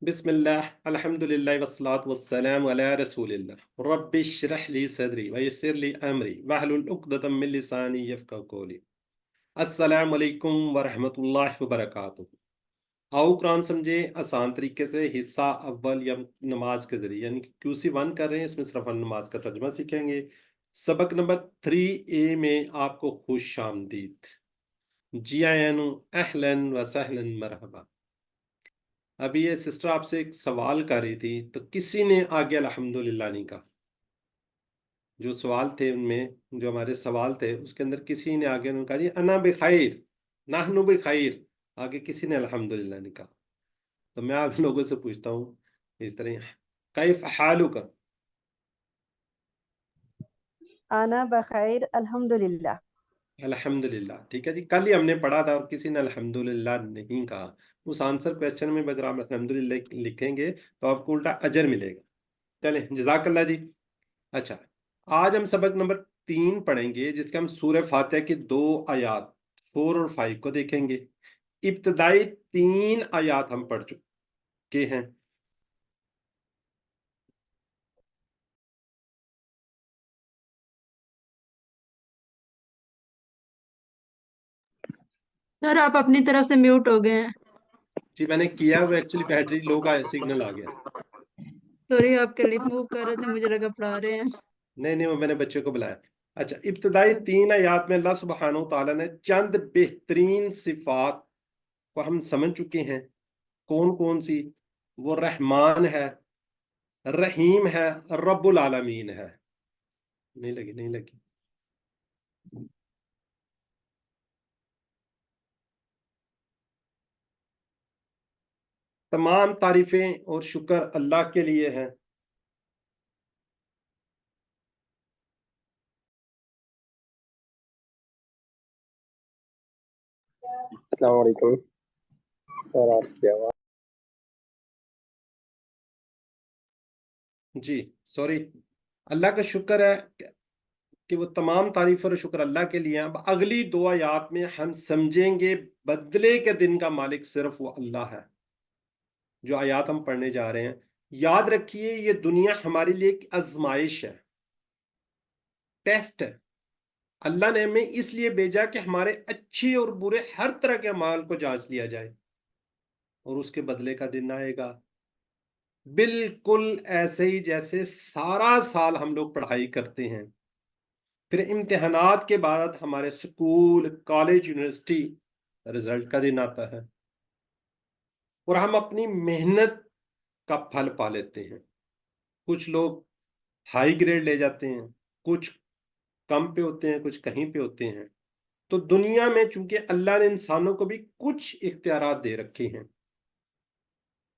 बिस्मिल्लाह अल्हम्दुलिल्लाह वस्सलातु वस्सलामु अला रसूलिल्लाह रब्बि इश्रह ली सदरी व यस्सिर ली अमरी वहलुल उक़दतम मिन लिसानी यफ़क़हू क़ौली। अस्सलामु अलैकुम व रहमतुल्लाहि व बरकातुहू। आओ कुरान समझे आसान तरीके से। हिस्सा अव्वल या नमाज के जरिए यानी कि QC1 कर रहे हैं, इसमें सिर्फ हम नमाज का तर्जुमा सीखेंगे। सबक नंबर 3A में आपको खुश आमदीद। जी आयनु अहलन व सहलन मरहबा। अभी ये सिस्टर आपसे एक सवाल कर रही थी तो किसी ने आगे अल्हम्दुलिल्लाह नहीं कहा। जो सवाल थे उनमें, जो हमारे सवाल थे उसके अंदर किसी ने आगे उन्होंने कहा जी अना बिखैर, नहनु बिखैर। आगे किसी ने अल्हम्दुलिल्लाह नहीं कहा। तो मैं आप लोगों से पूछता हूँ इस तरह, कैफ हालुका? आना बखैर अल्हम्दुलिल्लाह। अल्हम्दुलिल्लाह, ठीक है जी। कल ही हमने पढ़ा था और किसी ने अल्हम्दुलिल्लाह नहीं कहा। उस आंसर क्वेश्चन में अगर आप अल्हम्दुलिल्लाह लिखेंगे तो आपको उल्टा अजर मिलेगा। चलें, जज़ाकल्लाह जी। अच्छा, आज हम सबक नंबर 3 पढ़ेंगे जिसके हम सूरह फातिहा की 2 आयात 4 और 5 को देखेंगे। इब्तदाई 3 आयात हम पढ़ चुके हैं। सर आप अपनी तरफ से म्यूट हो गए हैं। जी मैंने किया, वो एक्चुअली बैटरी लो का सिग्नल आ गया। सॉरी, आपके लिप मूव कर रहे थे, मुझे लगा पढ़ा रहे हैं। नहीं, वो मैंने बच्चे को बुलाया। अच्छा, इब्तदाई 3 आयात में अल्लाह सुब्हानहू तआला ने चंद बेहतरीन सिफात को हम समझ चुके हैं। कौन कौन सी? वो रहमान है, रहीम है, रब्बुल आलमीन है। नहीं लगी। तमाम तारीफें और शुक्र अल्लाह के लिए हैं। अस्सलाम वालेकुम सर, आपकी आवाज़। जी सॉरी, अल्लाह का शुक्र है कि वो तमाम तारीफ और शुक्र अल्लाह के लिए हैं। अब अगली 2 आयात में हम समझेंगे बदले के दिन का मालिक सिर्फ वो अल्लाह है। जो आयात हम पढ़ने जा रहे हैं, याद रखिए ये दुनिया हमारे लिए एक आजमाइश है, टेस्ट है। अल्लाह ने हमें इसलिए भेजा कि हमारे अच्छे और बुरे हर तरह के अमाल को जांच लिया जाए और उसके बदले का दिन आएगा। बिल्कुल ऐसे ही जैसे सारा साल हम लोग पढ़ाई करते हैं, फिर इम्तिहानात के बाद हमारे स्कूल, कॉलेज, यूनिवर्सिटी रिजल्ट का दिन आता है और हम अपनी मेहनत का फल पा लेते हैं। कुछ लोग हाई ग्रेड ले जाते हैं, कुछ कम पे होते हैं, कुछ कहीं पे होते हैं। तो दुनिया में चूंकि अल्लाह ने इंसानों को भी कुछ इख्तियारात दे रखे हैं,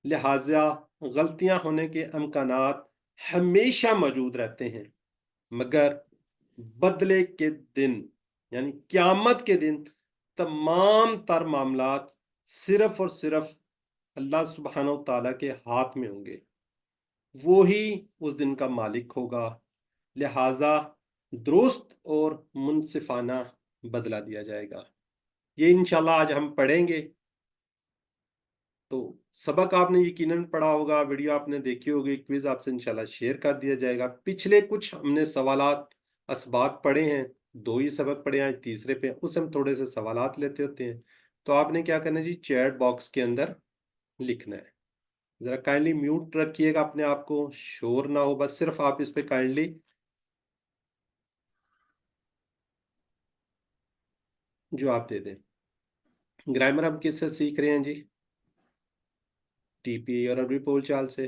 लिहाजा गलतियां होने के अमकानात हमेशा मौजूद रहते हैं। मगर बदले के दिन यानी क़यामत के दिन तमाम तर मामलात सिर्फ और सिर्फ अल्लाह सुब्हानहू तआला के हाथ में होंगे। वो ही उस दिन का मालिक होगा। लिहाजा दुरुस्त और मुनसिफाना बदला दिया जाएगा। ये इंशाल्लाह आज हम पढ़ेंगे। तो सबक आपने यकीनन पढ़ा होगा, वीडियो आपने देखी होगी, क्विज आपसे इंशाल्लाह शेयर कर दिया जाएगा। पिछले कुछ हमने सवालात असबाक पढ़े हैं, 2 ही सबक पढ़े हैं, तीसरे पे उस हम थोड़े से सवालात लेते होते हैं। तो आपने क्या करना है जी, चैट बॉक्स के अंदर लिखना है। जरा काइंडली म्यूट रखिएगा अपने आप को, शोर ना हो, बस सिर्फ आप इस पे काइंडली जवाब दे दें। ग्रामर हम किससे सीख रहे हैं जी? TPA और अरबी बोल चाल से।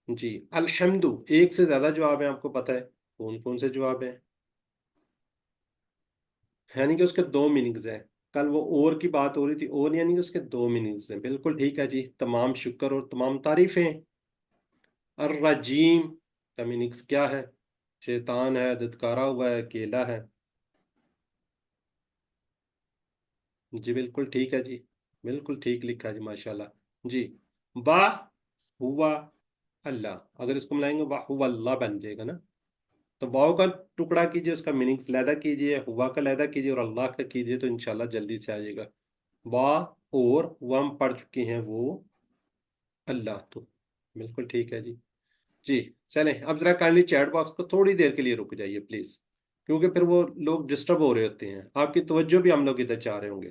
जी, अल्हम्दु, एक से ज्यादा जवाब है, आपको पता है कौन कौन से जवाब है? यानी कि उसके 2 मीनिंग्स हैं। कल वो और की बात हो रही थी, और यानी कि उसके 2 मीनिंग्स हैं। बिल्कुल ठीक है जी, तमाम शुक्र और तमाम तारीफें। अर्रजीम का मीनिंग्स क्या है? शैतान है, धुतकारा हुआ है, अकेला है। जी बिल्कुल ठीक है जी, बिल्कुल ठीक लिखा जी, माशाल्लाह जी। वाह हुआ अल्लाह, अगर इसको मिलाएंगे वाह हुआ अल्लाह बन जाएगा ना। तो वाव का टुकड़ा कीजिए, उसका मीनिंग्स लैदा कीजिए, हुआ का लैदा कीजिए और अल्लाह का कीजिए, तो इंशाल्लाह जल्दी से आ जाएगा। वाह और वो हम पढ़ चुके हैं, वो اللہ تو بالکل ٹھیک ہے جی. جی چلیں اب ذرا کائنڈلی چیٹ باکس کو تھوڑی دیر کے لیے رک جائیے پلیز, کیونکہ پھر وہ لوگ ڈسٹرب ہو رہے ہوتے ہیں, آپ کی توجہ بھی ہم لوگ ادھر چاہ رہے ہوں گے.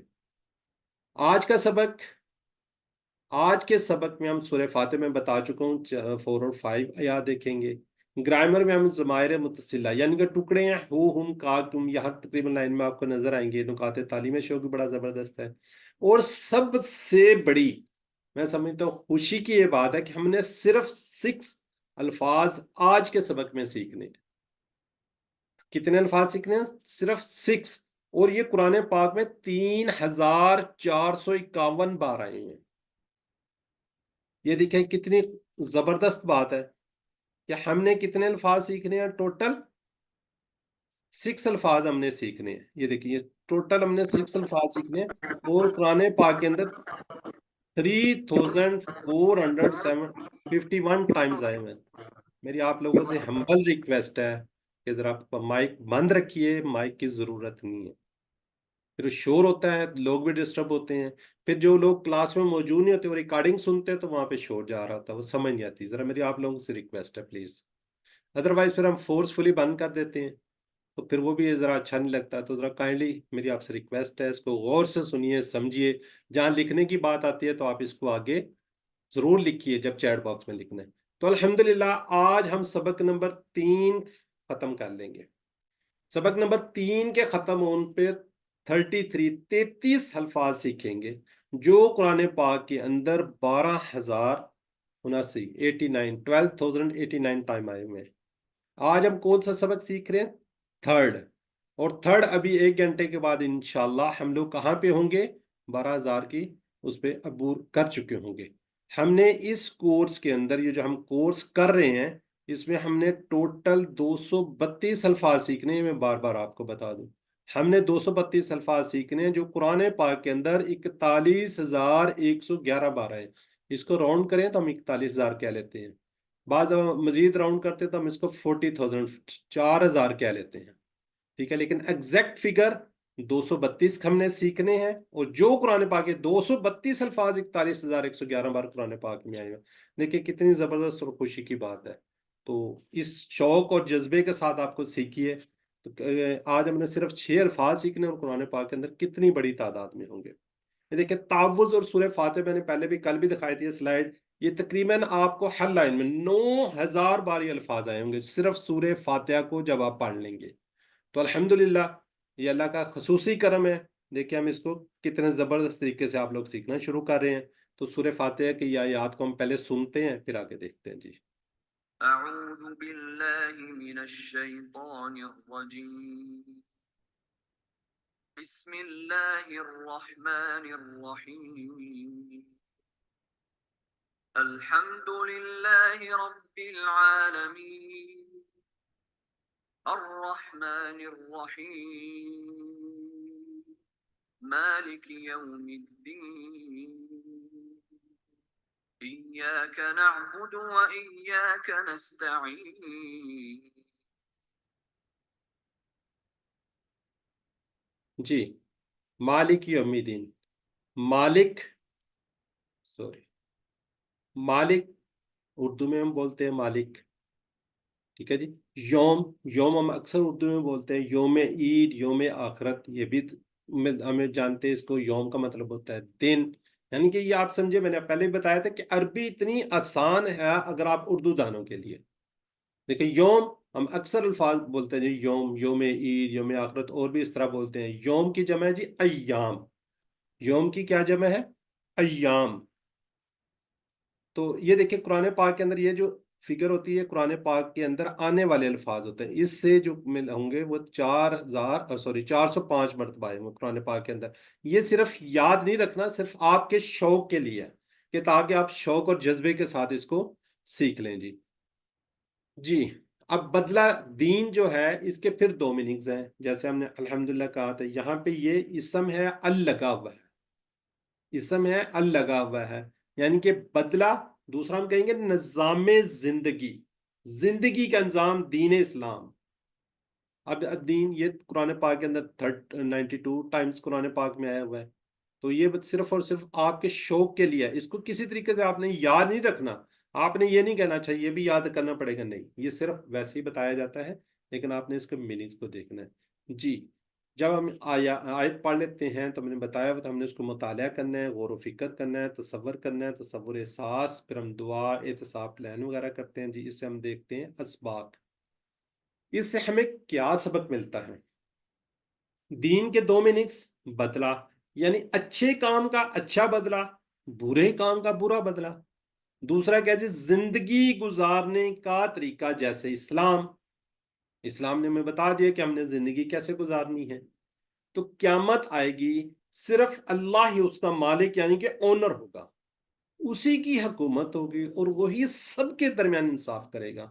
آج کے سبق میں ہم سورہ فاتح میں بتا چکا ہوں 4 اور 5 آیات دیکھیں گے. گرامر میں ہم ضمائر متصلہ یعنی کہ ٹکڑے ہیں ہو ہم کا تم, یہاں تقریباً لائن میں آپ کو نظر آئیں گے. نکات تعلیم شعور بھی بڑا زبردست ہے. اور سب سے بڑی میں سمجھتا ہوں خوشی کی یہ بات ہے کہ ہم نے صرف 6 الفاظ آج کے سبق میں سیکھنے. کتنے الفاظ سیکھنے ہیں؟ صرف 6. اور یہ قرآن پاک میں 3451 بار آئے ہیں. یہ دیکھیں کتنی زبردست بات ہے کہ ہم نے کتنے الفاظ سیکھنے ہیں ٹوٹل 6 الفاظ ہم نے سیکھنے ہیں. یہ دیکھیے ٹوٹل ہم نے 6 الفاظ سیکھنے ہیں اور قرآن پاک کے اندر 3451 ٹائمز آئے ہوئے ہیں. میری آپ لوگوں سے ہمبل ریکویسٹ ہے کہ ذرا مائک بند رکھیے, مائک کی ضرورت نہیں ہے. پھر شور ہوتا ہے, لوگ بھی ڈسٹرب ہوتے ہیں. پھر جو لوگ کلاس میں موجود نہیں ہوتے وہ ریکارڈنگ سنتے ہیں تو وہاں پہ شور جا رہا ہوتا ہے, وہ سمجھ نہیں آتی. ذرا میری آپ لوگوں سے ریکویسٹ ہے پلیز, ادروائز پھر ہم فورسفلی بند کر دیتے ہیں تو پھر وہ بھی ذرا اچھا نہیں لگتا. تو ذرا کائنڈلی میری آپ سے ریکویسٹ ہے, اس کو غور سے سنیے, سمجھیے. جہاں لکھنے کی بات آتی ہے تو آپ اس کو آگے ضرور لکھیے جب چیٹ باکس میں لکھنا ہے. تو الحمدللہ آج ہم سبق نمبر 3 ختم کر لیں گے. سبق نمبر 3 کے ختم ہونے پہ 33 الفاظ سیکھیں گے جو قرآن پاک کے اندر 12,089 ٹائم آئے ہوئے ہیں. آج ہم کون سا سبق سیکھ رہے ہیں؟ تھرڈ. اور تھرڈ ابھی 1 گھنٹے کے بعد انشاءاللہ ہم لوگ کہاں پہ ہوں گے؟ 12,000 کی اس پہ عبور کر چکے ہوں گے. ہم نے اس کورس کے اندر یہ جو ہم کورس کر رہے ہیں اس میں ہم نے ٹوٹل 232 الفاظ سیکھنے ہیں. میں بار بار آپ کو بتا دوں ہم نے 232 الفاظ سیکھنے ہیں جو قرآن پاک کے اندر 41,111 بار ہیں. اس کو راؤنڈ کریں تو ہم 41,000 کہہ لیتے ہیں. بعض مزید راؤنڈ کرتے تو ہم اس کو 40,000 4,000 کہہ لیتے ہیں. ٹھیک ہے, لیکن ایگزیکٹ فگر 232 ہم نے سیکھنے ہیں. اور جو قرآن پاک کے 232 الفاظ 41,111 بار قرآن پاک میں آئے ہیں. دیکھیں کتنی زبردست اور خوشی کی بات ہے. تو اس شوق اور جذبے کے ساتھ آپ کو سیکھیے. تو آج ہم نے صرف 6 الفاظ سیکھنے اور قرآن پاک کے اندر کتنی بڑی تعداد میں ہوں گے. یہ دیکھیں تعوذ اور سورہ فاتح میں نے پہلے بھی کل بھی دکھائی تھی سلائیڈ. یہ تقریباً آپ کو ہر لائن میں 9,000 بار یہ الفاظ آئے ہوں گے صرف سورہ فاتحہ کو جب آپ پڑھ لیں گے. تو الحمدللہ یہ اللہ کا خصوصی کرم ہے. دیکھیں ہم اس کو کتنے زبردست طریقے سے آپ لوگ سیکھنا شروع کر رہے ہیں. تو سورہ فاتحہ کی یہ آیات کو ہم پہلے سنتے ہیں پھر آگے دیکھتے ہیں. جی اعوذ باللہ من الشیطان الرجیم بسم اللہ الرحمن الرحیم الحمد للہ رب العالمین الرحمن الرحیم مالک یوم الدین إياك نعبد وإياك نستعين جی مالک یوم الدین. مالک اردو میں ہم بولتے ہیں مالک. ٹھیک ہے جی. یوم ہم اکثر اردو میں بولتے ہیں یوم عید, یوم آخرت. یہ بھی ہمیں جانتے ہیں اس کو یوم کا مطلب ہوتا ہے دن. یعنی کہ یہ آپ سمجھے میں نے پہلے بھی بتایا تھا کہ عربی اتنی آسان ہے اگر آپ اردو دانوں کے لیے. دیکھیں یوم ہم اکثر الفاظ بولتے ہیں جی یوم عید, یوم آخرت, اور بھی اس طرح بولتے ہیں. یوم کی جمع ہے جی ایام. یوم کی کیا جمع ہے؟ ایام. تو یہ دیکھیں قرآن پاک کے اندر یہ جو فگر ہوتی ہے قرآن پاک کے اندر آنے والے الفاظ ہوتے ہیں. اس سے جو ہوں گے وہ 405 مرتبہ آئے قرآن پاک کے اندر. یہ صرف یاد نہیں رکھنا, صرف آپ کے شوق کے لیے ہے کہ تاکہ آپ شوق اور جذبے کے ساتھ اس کو سیکھ لیں. جی اب بدلہ دین جو ہے اس کے پھر 2 میننگز ہیں. جیسے ہم نے الحمدللہ کہا تھا یہاں پہ یہ اسم ہے لگا ہوا ہے. اسم ہے لگا ہوا ہے یعنی کہ بدلہ. دوسرا ہم کہیں گے نظام زندگی کا نظام دین اسلام. اب دین یہ قرآن پاک کے اندر 92 ٹائمز قرآن پاک میں آیا ہوا ہے. تو یہ صرف اور صرف آپ کے شوق کے لیے ہے، اس کو کسی طریقے سے آپ نے یاد نہیں رکھنا، آپ نے یہ نہیں کہنا چاہیے بھی یاد کرنا پڑے گا، نہیں، یہ صرف ویسے ہی بتایا جاتا ہے، لیکن آپ نے اس کے میننگز کو دیکھنا ہے۔ جی، جب ہم آیت پڑھ لیتے ہیں تو میں نے بتایا تو ہم نے اس کو مطالعہ کرنا ہے، غور و فکر کرنا ہے، تصور کرنا ہے، تصور احساس، پھر ہم دعا اعتصاب پلان وغیرہ کرتے ہیں۔ جی، اس سے ہم دیکھتے ہیں اسباق، اس سے ہمیں کیا سبق ملتا ہے؟ دین کے دو میننگز، بدلہ یعنی اچھے کام کا اچھا بدلہ، برے کام کا برا بدلہ۔ دوسرا کیا جی، زندگی گزارنے کا طریقہ، جیسے اسلام نے ہمیں بتا دیا کہ ہم نے زندگی کیسے گزارنی ہے۔ تو قیامت آئے گی، صرف اللہ ہی اس کا مالک یعنی کہ اونر ہوگا، اسی کی حکومت ہوگی اور وہی سب کے درمیان انصاف کرے گا۔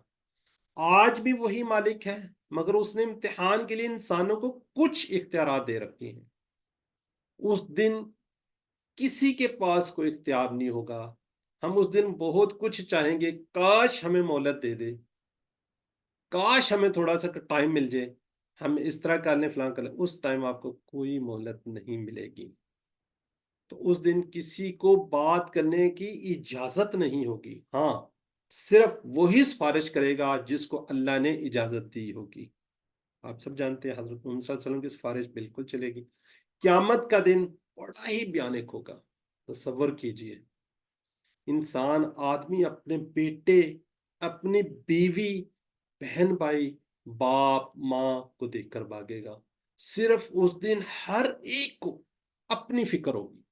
آج بھی وہی مالک ہے، مگر اس نے امتحان کے لیے انسانوں کو کچھ اختیارات دے رکھے ہیں۔ اس دن کسی کے پاس کوئی اختیار نہیں ہوگا، ہم اس دن بہت کچھ چاہیں گے، کاش ہمیں مہلت دے دے، کاش ہمیں تھوڑا سا ٹائم مل جائے، ہم اس طرح کر لیں فلاں کر لیں، اس ٹائم آپ کو کوئی مہلت نہیں ملے گی۔ تو اس دن کسی کو بات کرنے کی اجازت نہیں ہوگی، ہاں صرف وہی سفارش کرے گا جس کو اللہ نے اجازت دی ہوگی۔ آپ سب جانتے ہیں حضرت محمد صلی اللہ علیہ وسلم کی سفارش بالکل چلے گی۔ قیامت کا دن بڑا ہی بھیانک ہوگا، تصور کیجئے، انسان آدمی اپنے بیٹے، اپنی بیوی، بہن بھائی، باپ ماں کو دیکھ کر بھاگے گا۔ صرف اس دن ہر ایک کو اپنی فکر ہوگی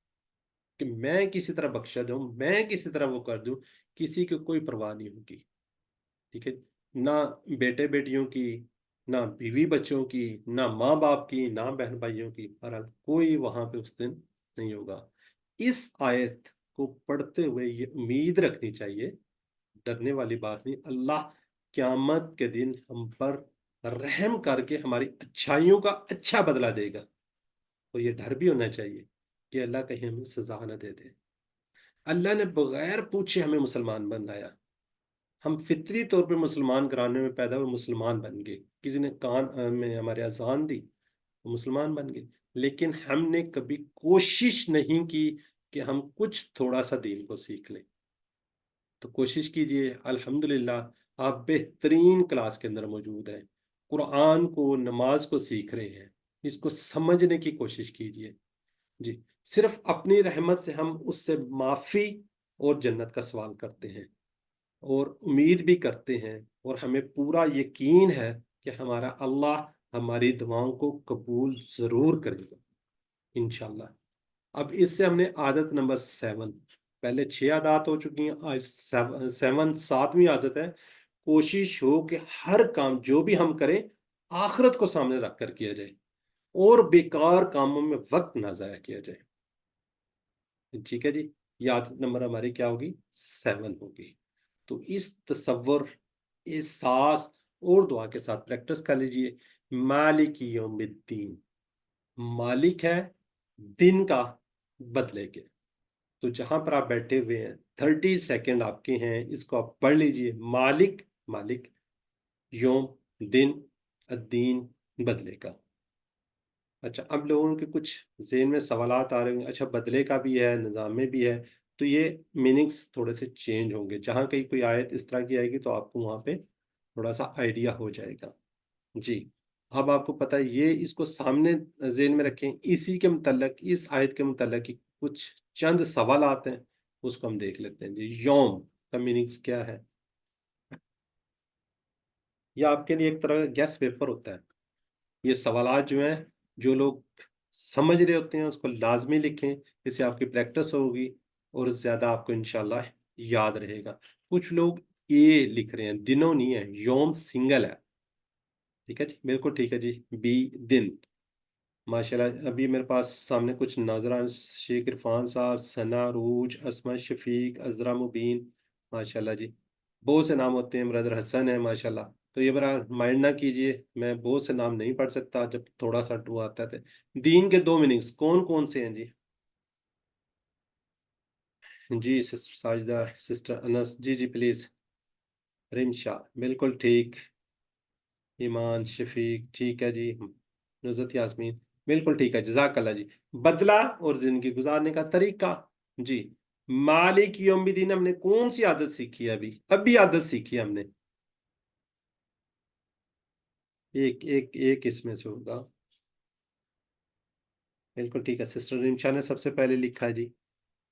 کہ میں کسی طرح بخشا جاؤں، میں کسی طرح وہ کر دوں، کسی کی کوئی پرواہ نہیں ہوگی، ٹھیک ہے، نہ بیٹے بیٹیوں کی، نہ بیوی بچوں کی، نہ ماں باپ کی، نہ بہن بھائیوں کی، بہرحال کوئی وہاں پہ اس دن نہیں ہوگا۔ اس آیت کو پڑھتے ہوئے یہ امید رکھنی چاہیے، ڈرنے والی بات نہیں، اللہ قیامت کے دن ہم پر رحم کر کے ہماری اچھائیوں کا اچھا بدلہ دے گا، اور یہ ڈر بھی ہونا چاہیے کہ اللہ کہیں ہمیں سزا نہ دے دے۔ اللہ نے بغیر پوچھے ہمیں مسلمان بنایا، ہم فطری طور پہ مسلمان گھرانے میں پیدا ہوئے، مسلمان بن گئے، کسی نے کان میں ہمارے اذان دی، مسلمان بن گئے، لیکن ہم نے کبھی کوشش نہیں کی کہ ہم کچھ تھوڑا سا دین کو سیکھ لیں۔ تو کوشش کیجئے، الحمدللہ آپ بہترین کلاس کے اندر موجود ہیں، قرآن کو، نماز کو سیکھ رہے ہیں، اس کو سمجھنے کی کوشش کیجئے۔ جی، صرف اپنی رحمت سے ہم اس سے معافی اور جنت کا سوال کرتے ہیں، اور امید بھی کرتے ہیں، اور ہمیں پورا یقین ہے کہ ہمارا اللہ ہماری دعاؤں کو قبول ضرور کرے گا انشاءاللہ۔ اب اس سے ہم نے عادت نمبر 7، پہلے 6 عادات ہو چکی ہیں، آج 7ویں عادت ہے، کوشش ہو کہ ہر کام جو بھی ہم کریں آخرت کو سامنے رکھ کر کیا جائے، اور بیکار کاموں میں وقت نہ ضائع کیا جائے۔ ٹھیک ہے جی، یہ عادت نمبر ہماری کیا ہوگی؟ 7 ہوگی۔ تو اس تصور، احساس اور دعا کے ساتھ پریکٹس کر لیجئے، مالک یوم الدین، مالک ہے دن کا بدلے کے۔ تو جہاں پر آپ بیٹھے ہوئے ہیں 30 سیکنڈ آپ کے ہیں، اس کو آپ پڑھ لیجئے، مالک، مالک، یوم، دن، الدین، بدلے کا۔ اچھا، اب لوگوں کے کچھ ذہن میں سوالات آ رہے ہیں، اچھا بدلے کا بھی ہے، نظام میں بھی ہے، تو یہ میننگز تھوڑے سے چینج ہوں گے، جہاں کہیں کوئی آیت اس طرح کی آئے گی تو آپ کو وہاں پہ تھوڑا سا آئیڈیا ہو جائے گا۔ جی، اب آپ کو پتہ ہے، یہ اس کو سامنے ذہن میں رکھیں، اسی کے متعلق، اس آیت کے متعلق کچھ چند سوالات ہیں، اس کو ہم دیکھ لیتے ہیں۔ جی، یوم کا میننگز کیا ہے؟ یہ آپ کے لیے ایک طرح کا گیس پیپر ہوتا ہے، یہ سوالات جو ہیں، جو لوگ سمجھ رہے ہوتے ہیں اس کو لازمی لکھیں، اس سے آپ کی پریکٹس ہوگی اور زیادہ آپ کو انشاءاللہ یاد رہے گا۔ کچھ لوگ اے لکھ رہے ہیں، دنوں نہیں ہے، یوم سنگل ہے، ٹھیک ہے جی، بالکل ٹھیک ہے جی، بی، دن، ماشاءاللہ۔ ابھی میرے پاس سامنے کچھ ناظران، شیخ عرفان صاحب، ثنا، روج، اسما، شفیق، عذرا، مبین، ماشاءاللہ جی، بہت سے نام ہوتے ہیں، برادر حسن ہے، ماشاءاللہ۔ تو یہ برا مائنڈ نہ کیجئے، میں بہت سے نام نہیں پڑھ سکتا، جب تھوڑا سا ٹو آتا ہے۔ دین کے 2 میننگز کون کون سے ہیں جی؟ جی سسٹر ساجدہ، سسٹر انس، جی جی پلیز۔ رمشا، بالکل ٹھیک۔ ایمان، شفیق، ٹھیک ہے جی۔ نزت یاسمین، بالکل ठीक है, जज़ाकल्लाह जी. बदला और जिंदगी गुजारने का तरीका जी. मालिक यौमिद्दीन हमने कौन सी आदत सीखी है? अभी आदत सीखी है हमने. एक एक एक इसमें से होगा. बिल्कुल ठीक है. सिस्टर रिमशा ने सबसे पहले लिखा है जी.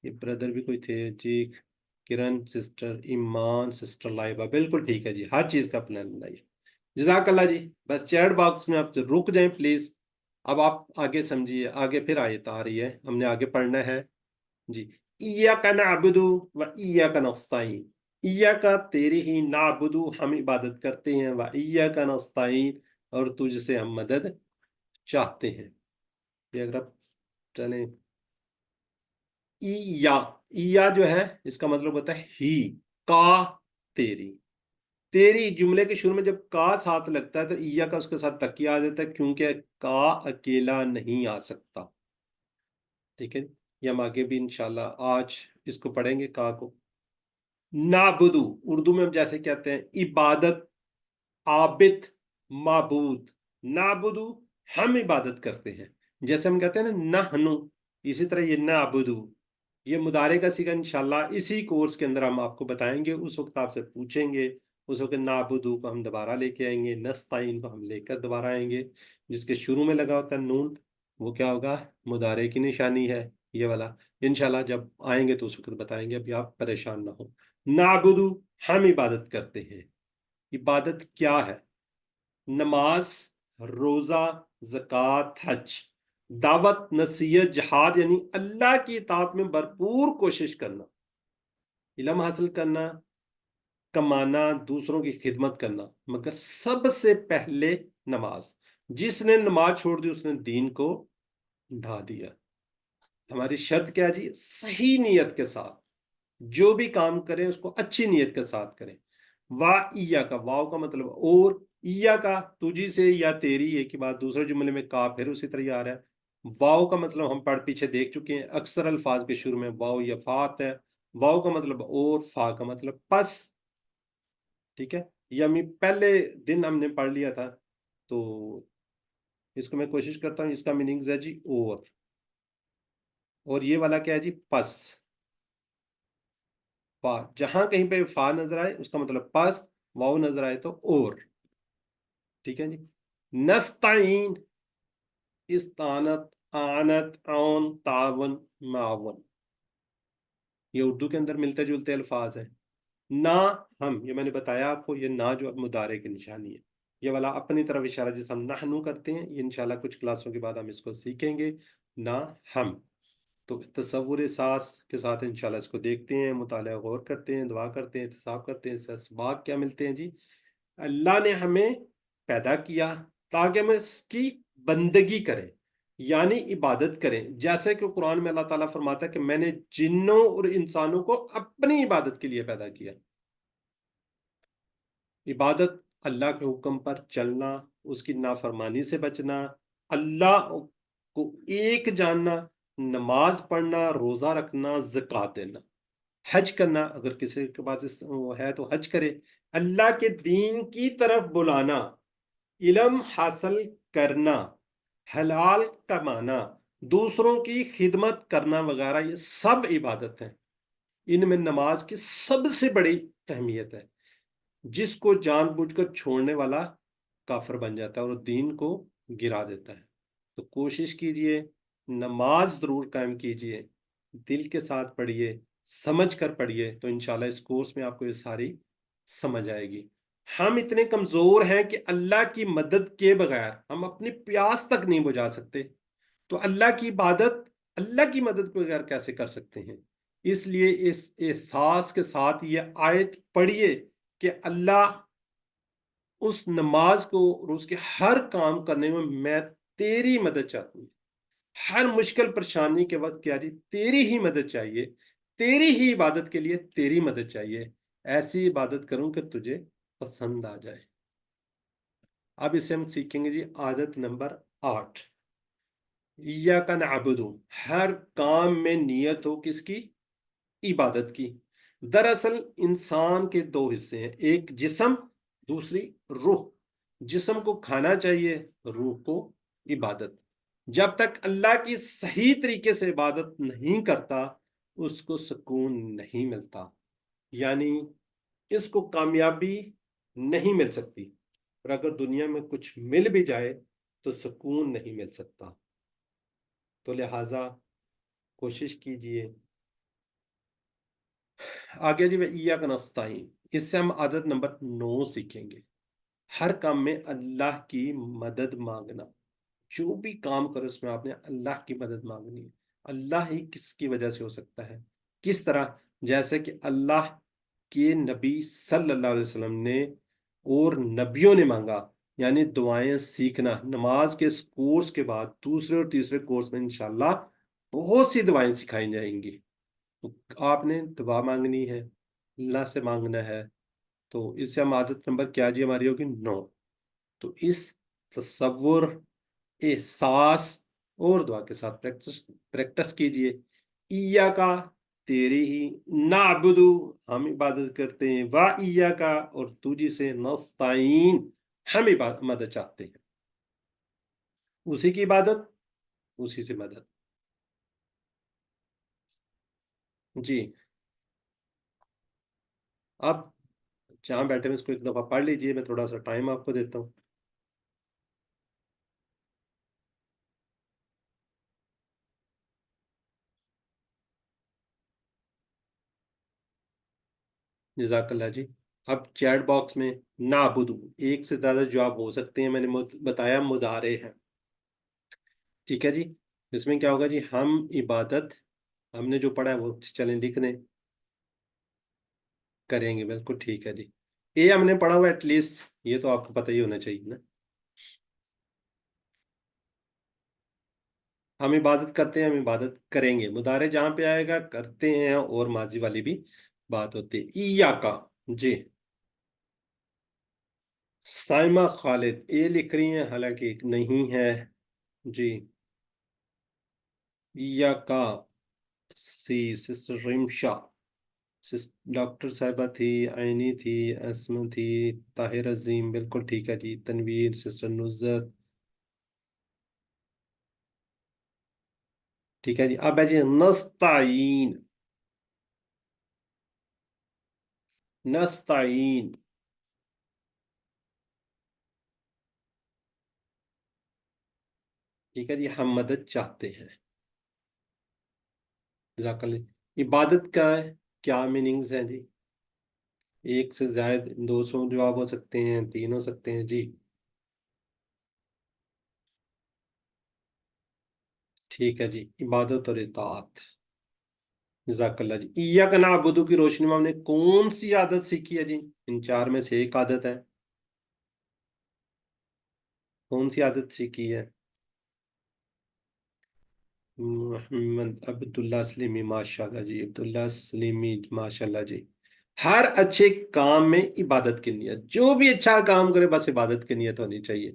ये ब्रदर भी कोई थे जी. किरण सिस्टर, ईमान सिस्टर, लाइबा. बिल्कुल ठीक है जी. हर चीज का प्लान बनाइए. जज़ाकल्लाह जी. बस चैट बॉक्स में आप रुक जाएं प्लीज. अब आप आगे समझिए. आगे फिर आयत आ रही है, हमने आगे पढ़ना है जी. इय्याका नअबुदु व इय्याका नस्तईन. इय्याका तेरी ही, नाबुदु हम इबादत करते हैं, व इय्याका नस्तईन और तुझसे हम मदद चाहते हैं. ये अगर आप चलें, इया इया जो है इसका मतलब होता है ही, का, तेरी. तेरी जुमले के शुरू में जब का साथ लगता है तो इया का उसके साथ तकिया आ जाता है, क्योंकि का अकेला नहीं आ सकता. ठीक है, ये हम आगे भी इंशाल्लाह आज इसको पढ़ेंगे का को. नाबुदू उर्दू में हम जैसे कहते हैं इबादत, आबिद, माबूद. नाबुदू हम इबादत करते हैं, जैसे हम कहते हैं ना नहनु, इसी तरह ये नाबुदू. ये मुदारे का सीगा इंशाल्लाह इसी कोर्स के अंदर हम आपको बताएंगे. उस वक्त आपसे पूछेंगे, उस वक्त नाबुदू को हम दोबारा लेके आएंगे, नस्ताइन को हम लेकर दोबारा आएंगे. जिसके शुरू में लगा होता है नून, वो क्या होगा? मुदारे की निशानी है, ये वाला. इंशाल्लाह जब आएंगे तो उस वक्त बताएंगे, अभी आप परेशान ना हो. नाबुदू हम इबादत करते हैं. इबादत क्या है? नमाज, रोजा, ज़कात, हज, दावत, नसीहत, जिहाद, यानी अल्लाह की इताअत में भरपूर कोशिश करना, इल्म हासिल करना, कमाना, दूसरों की खिदमत करना, मगर सबसे पहले नमाज. जिसने नमाज छोड़ दी उसने दीन को ढा दिया. हमारी शर्त क्या है जी? सही नीयत के साथ जो भी काम करें उसको अच्छी नीयत के साथ करें. वा इया का, वाव का मतलब और, इया का तुझी से या तेरी, एक ही बात. दूसरे जुमले में का फिर उसी तरह आ रहा है. वाव का मतलब हम पढ़ पीछे देख चुके हैं, अक्सर अल्फाज के शुरू में वाव या फात है. वाव का मतलब और, फा का मतलब पस. ठीक है, ये हमें पहले दिन हमने पढ़ लिया था, तो इसको मैं कोशिश करता हूँ. इसका मीनिंग है जी और ये वाला क्या है जी? पस. फा, जहां कहीं पे फा नजर आए उसका मतलब पस, वाव नजर आए तो और. ठीक है जी. नस्ताइन, इस्तानत, आनत, आन, तावन, मावन, ये उर्दू के अंदर मिलते जुलते अल्फाज हैं. ना हम, ये मैंने बताया आपको, ये ना जो मुदारे की निशानी है, ये वाला अपनी तरफ इशारा जैसे हम नहनु करते हैं, ये इंशाल्लाह कुछ क्लासों के बाद हम इसको सीखेंगे. ना हम, तो तसव्वुर सास के साथ इंशाल्लाह इसको देखते हैं, मुताला गौर करते हैं, दुआ करते हैं, एहतिसाब करते हैं. इससे असबाब क्या मिलते हैं जी? अल्लाह ने हमें पैदा किया ताकि हम इसकी बंदगी करें, यानी इबादत करें. जैसे कि कुरान में अल्लाह ताला फरमाता है कि मैंने जिन्नों और इंसानों को अपनी इबादत के लिए पैदा किया. इबादत अल्लाह के हुक्म पर चलना, उसकी नाफरमानी से बचना, अल्लाह को एक जानना, नमाज पढ़ना, रोजा रखना, ज़कात देना, हज करना. अगर किसी के पास वो है तो हज करे. अल्लाह के दीन की तरफ बुलाना, इल्म हासिल करना, हलाल कमाना, दूसरों की खिदमत करना वगैरह, ये सब इबादत है. इनमें नमाज की सबसे बड़ी अहमियत है. जिसको जानबूझकर छोड़ने वाला काफिर बन जाता है और दीन को गिरा देता है. तो कोशिश कीजिए, नमाज जरूर कायम कीजिए, दिल के साथ पढ़िए, समझ कर पढ़िए, तो इंशाल्लाह इस कोर्स में आपको ये सारी समझ आएगी. हम इतने कमजोर हैं कि अल्लाह की मदद के बगैर हम अपनी प्यास तक नहीं बुझा सकते, तो अल्लाह की इबादत अल्लाह की मदद के बगैर कैसे कर सकते हैं? इसलिए इस एहसास के साथ ये आयत पढ़िए कि अल्लाह उस नमाज को और उसके हर काम करने में मैं तेरी मदद चाहती हूँ. हर मुश्किल परेशानी के वक्त क्या जी? तेरी ही मदद चाहिए, तेरी ही इबादत के लिए तेरी मदद चाहिए. ऐसी इबादत करूं कि तुझे पसंद आ जाए. अब इसे हम सीखेंगे जी. आदत नंबर 8, इय्याका नअबुदु. हर काम में नियत हो किसकी? इबादत की. दरअसल इंसान के दो हिस्से हैं, एक जिस्म, दूसरी रूह. जिस्म को खाना चाहिए, रूह को इबादत. جب تک اللہ کی صحیح طریقے سے عبادت نہیں کرتا اس کو سکون نہیں ملتا، یعنی اس کو کامیابی نہیں مل سکتی، اور اگر دنیا میں کچھ مل بھی جائے تو سکون نہیں مل سکتا۔ تو لہٰذا کوشش کیجئے۔ آگے جی وَإِيَّاكَ نَسْتَعِينُ، اس سے ہم عادت نمبر 9 سیکھیں گے، ہر کام میں اللہ کی مدد مانگنا۔ جو بھی کام کرو اس میں آپ نے اللہ کی مدد مانگنی ہے۔ اللہ ہی کس کی وجہ سے ہو سکتا ہے، کس طرح؟ جیسے کہ اللہ کے نبی صلی اللہ علیہ وسلم نے اور نبیوں نے مانگا، یعنی دعائیں سیکھنا۔ نماز کے اس کورس کے بعد دوسرے اور تیسرے کورس میں انشاءاللہ بہت سی دعائیں سکھائی جائیں گی۔ تو آپ نے دعا مانگنی ہے، اللہ سے مانگنا ہے۔ تو اس سے ہم عادت نمبر کیا جی ہماری ہوگی 9۔ تو اس تصور، احساس اور دعا کے ساتھ پریکٹس کیجئے۔ ایاکا، تیری ہی، نعبدو، ہم عبادت کرتے ہیں، وا ایاکا، اور تجھی سے، نستعین، ہم مدد چاہتے ہیں۔ اسی کی عبادت، اسی سے مدد۔ جی اب جہاں بیٹھے میں اس کو ایک دفعہ پڑھ لیجئے، میں تھوڑا سا ٹائم آپ کو دیتا ہوں۔ جزاک اللہ جی۔ اب چیٹ باکس میں نعبدو، ایک سے زیادہ جواب ہو سکتے ہیں، میں نے بتایا مضارع ہے، ٹھیک ہے جی۔ اس میں کیا ہوگا جی، ہم عبادت، ہم نے جو پڑھا ہے وہ چلیں لکھ دیں، کریں گے، بالکل ٹھیک ہے جی۔ اے ہم نے پڑھا ہوا ایٹ لیسٹ، یہ تو آپ کو پتہ ہی ہونا چاہیے نا۔ ہم عبادت کرتے ہیں، ہم عبادت کریں گے، مضارع جہاں پہ آئے گا کرتے ہیں، اور ماضی والی بھی بات ہوتی ہے۔ ایاکا، جی سائمہ خالد اے لکھ رہی ہیں، حالانکہ ایک نہیں ہے جی۔ ایاکا، سی سسٹر رمشا، ڈاکٹر صاحبہ تھی، عینی تھی، اسما تھی، طاہر عظیم، بالکل ٹھیک ہے جی۔ تنویر، سسٹر نصرت، ٹھیک ہے جی۔ اب ہے جی نستعین، نستعین، ٹھیک ہے جی، ہم مدد چاہتے ہیں۔ جزاک اللہ۔ عبادت کا کیا میننگز ہیں جی؟ ایک سے زائد 200 جواب ہو سکتے ہیں، 3 ہو سکتے ہیں جی، ٹھیک ہے جی۔ عبادت اور اطاعت، جزاک اللہ جی۔ ایاک نعبدو کی روشنی میں ہم نے کون سی عادت سیکھی ہے جی؟ ان 4 میں سے ایک عادت ہے، کون سی عادت سیکھی ہے؟ محمد عبداللہ سلیمی، ماشاءاللہ جی، عبداللہ سلیمی، ماشاءاللہ جی۔ ہر اچھے کام میں عبادت کی نیت، جو بھی اچھا کام کرے بس عبادت کی نیت ہونی چاہیے۔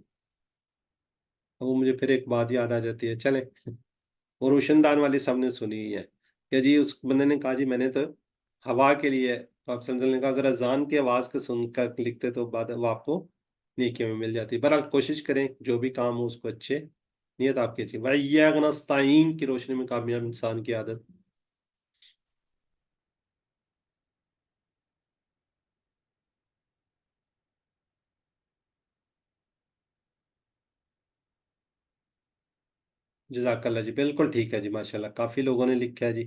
وہ مجھے پھر ایک بات یاد آ جاتی ہے، چلیں، وہ روشن دان والی سب نے سنی ہی ہے کہ جی اس بندے نے کہا جی میں نے تو ہوا کے لیے، تو آپ سمجھ نے کہا اگر اذان کی آواز کو سن کر لکھتے تو بعد وہ آپ کو نیکی میں مل جاتی۔ بہرحال کوشش کریں جو بھی کام ہو اس کو اچھے نیت آپ کی اچھی۔ وَإِيَّاكَ نَسْتَعِينُ کی روشنی میں کامیاب انسان کی عادت، جزاک اللہ جی، بالکل ٹھیک ہے جی، ماشاءاللہ کافی لوگوں نے لکھا ہے جی۔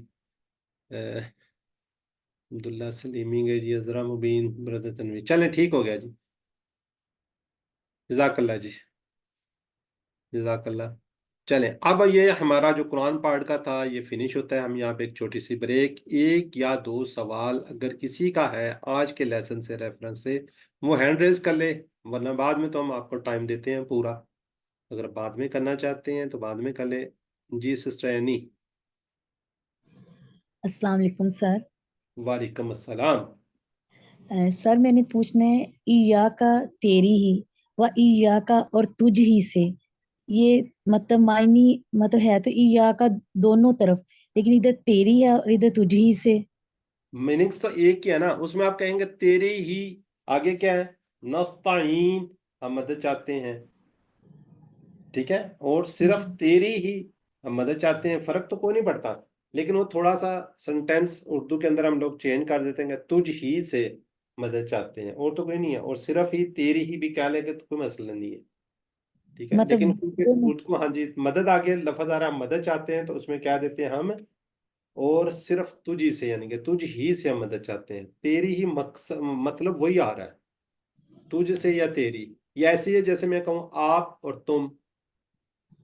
عبداللہ سلیمی گئے جی، عذرا مبین، بردر تنویر، چلیں ٹھیک ہو گیا جی، جزاک اللہ جی، جزاک اللہ۔ چلیں اب یہ ہمارا جو قرآن پاٹ کا تھا یہ فنش ہوتا ہے، ہم یہاں پہ ایک چھوٹی سی بریک، 1 یا 2 سوال اگر کسی کا ہے آج کے لیسن سے ریفرنس سے وہ ہینڈ ریز کر لے، ورنہ بعد میں تو ہم آپ کو ٹائم دیتے ہیں پورا، اگر بعد میں کرنا چاہتے ہیں تو بعد میں کر لیں۔ جی سسٹر اینی۔ السلام علیکم سر۔ وعلیکم السلام۔ سر میں نے پوچھنا ہے ایا کا تیری ہی و ایا کا اور تجھ ہی سے، یہ مطلب معنی مطلب ہے تو ایا کا دونوں طرف، لیکن ادھر تیری ہے اور ادھر تجھ ہی سے۔ میننگز تو ایک ہی ہے نا، اس میں آپ کہیں گے تیرے ہی، آگے کیا ہے؟ نستعین، ہم مدد چاہتے ہیں۔ ٹھیک ہے, اور صرف جی تیری ہی ہم مدد چاہتے ہیں, فرق تو کوئی نہیں پڑتا, لیکن وہ تھوڑا سا سنٹینس اردو کے اندر ہم لوگ چینج کر دیتے ہیں کہ تجھ ہی سے مدد چاہتے ہیں, اور تو کوئی نہیں ہے, اور صرف ہی تیری ہی بھی کیا لے کے تو کوئی مسئلہ نہیں ہے. ٹھیک ہے, مطلب لیکن جو اس کو, ہاں جی, مدد آگے لفظ آ رہا ہے, مدد چاہتے ہیں تو اس میں کیا دیتے ہیں ہم, اور صرف تجھ ہی سے, یعنی کہ تجھ ہی سے ہم مدد چاہتے ہیں. تیری ہی مقصد مطلب وہی آ رہا ہے, تجھ سے یا تیری. یہ ایسی ہے جیسے میں کہوں آپ اور تم.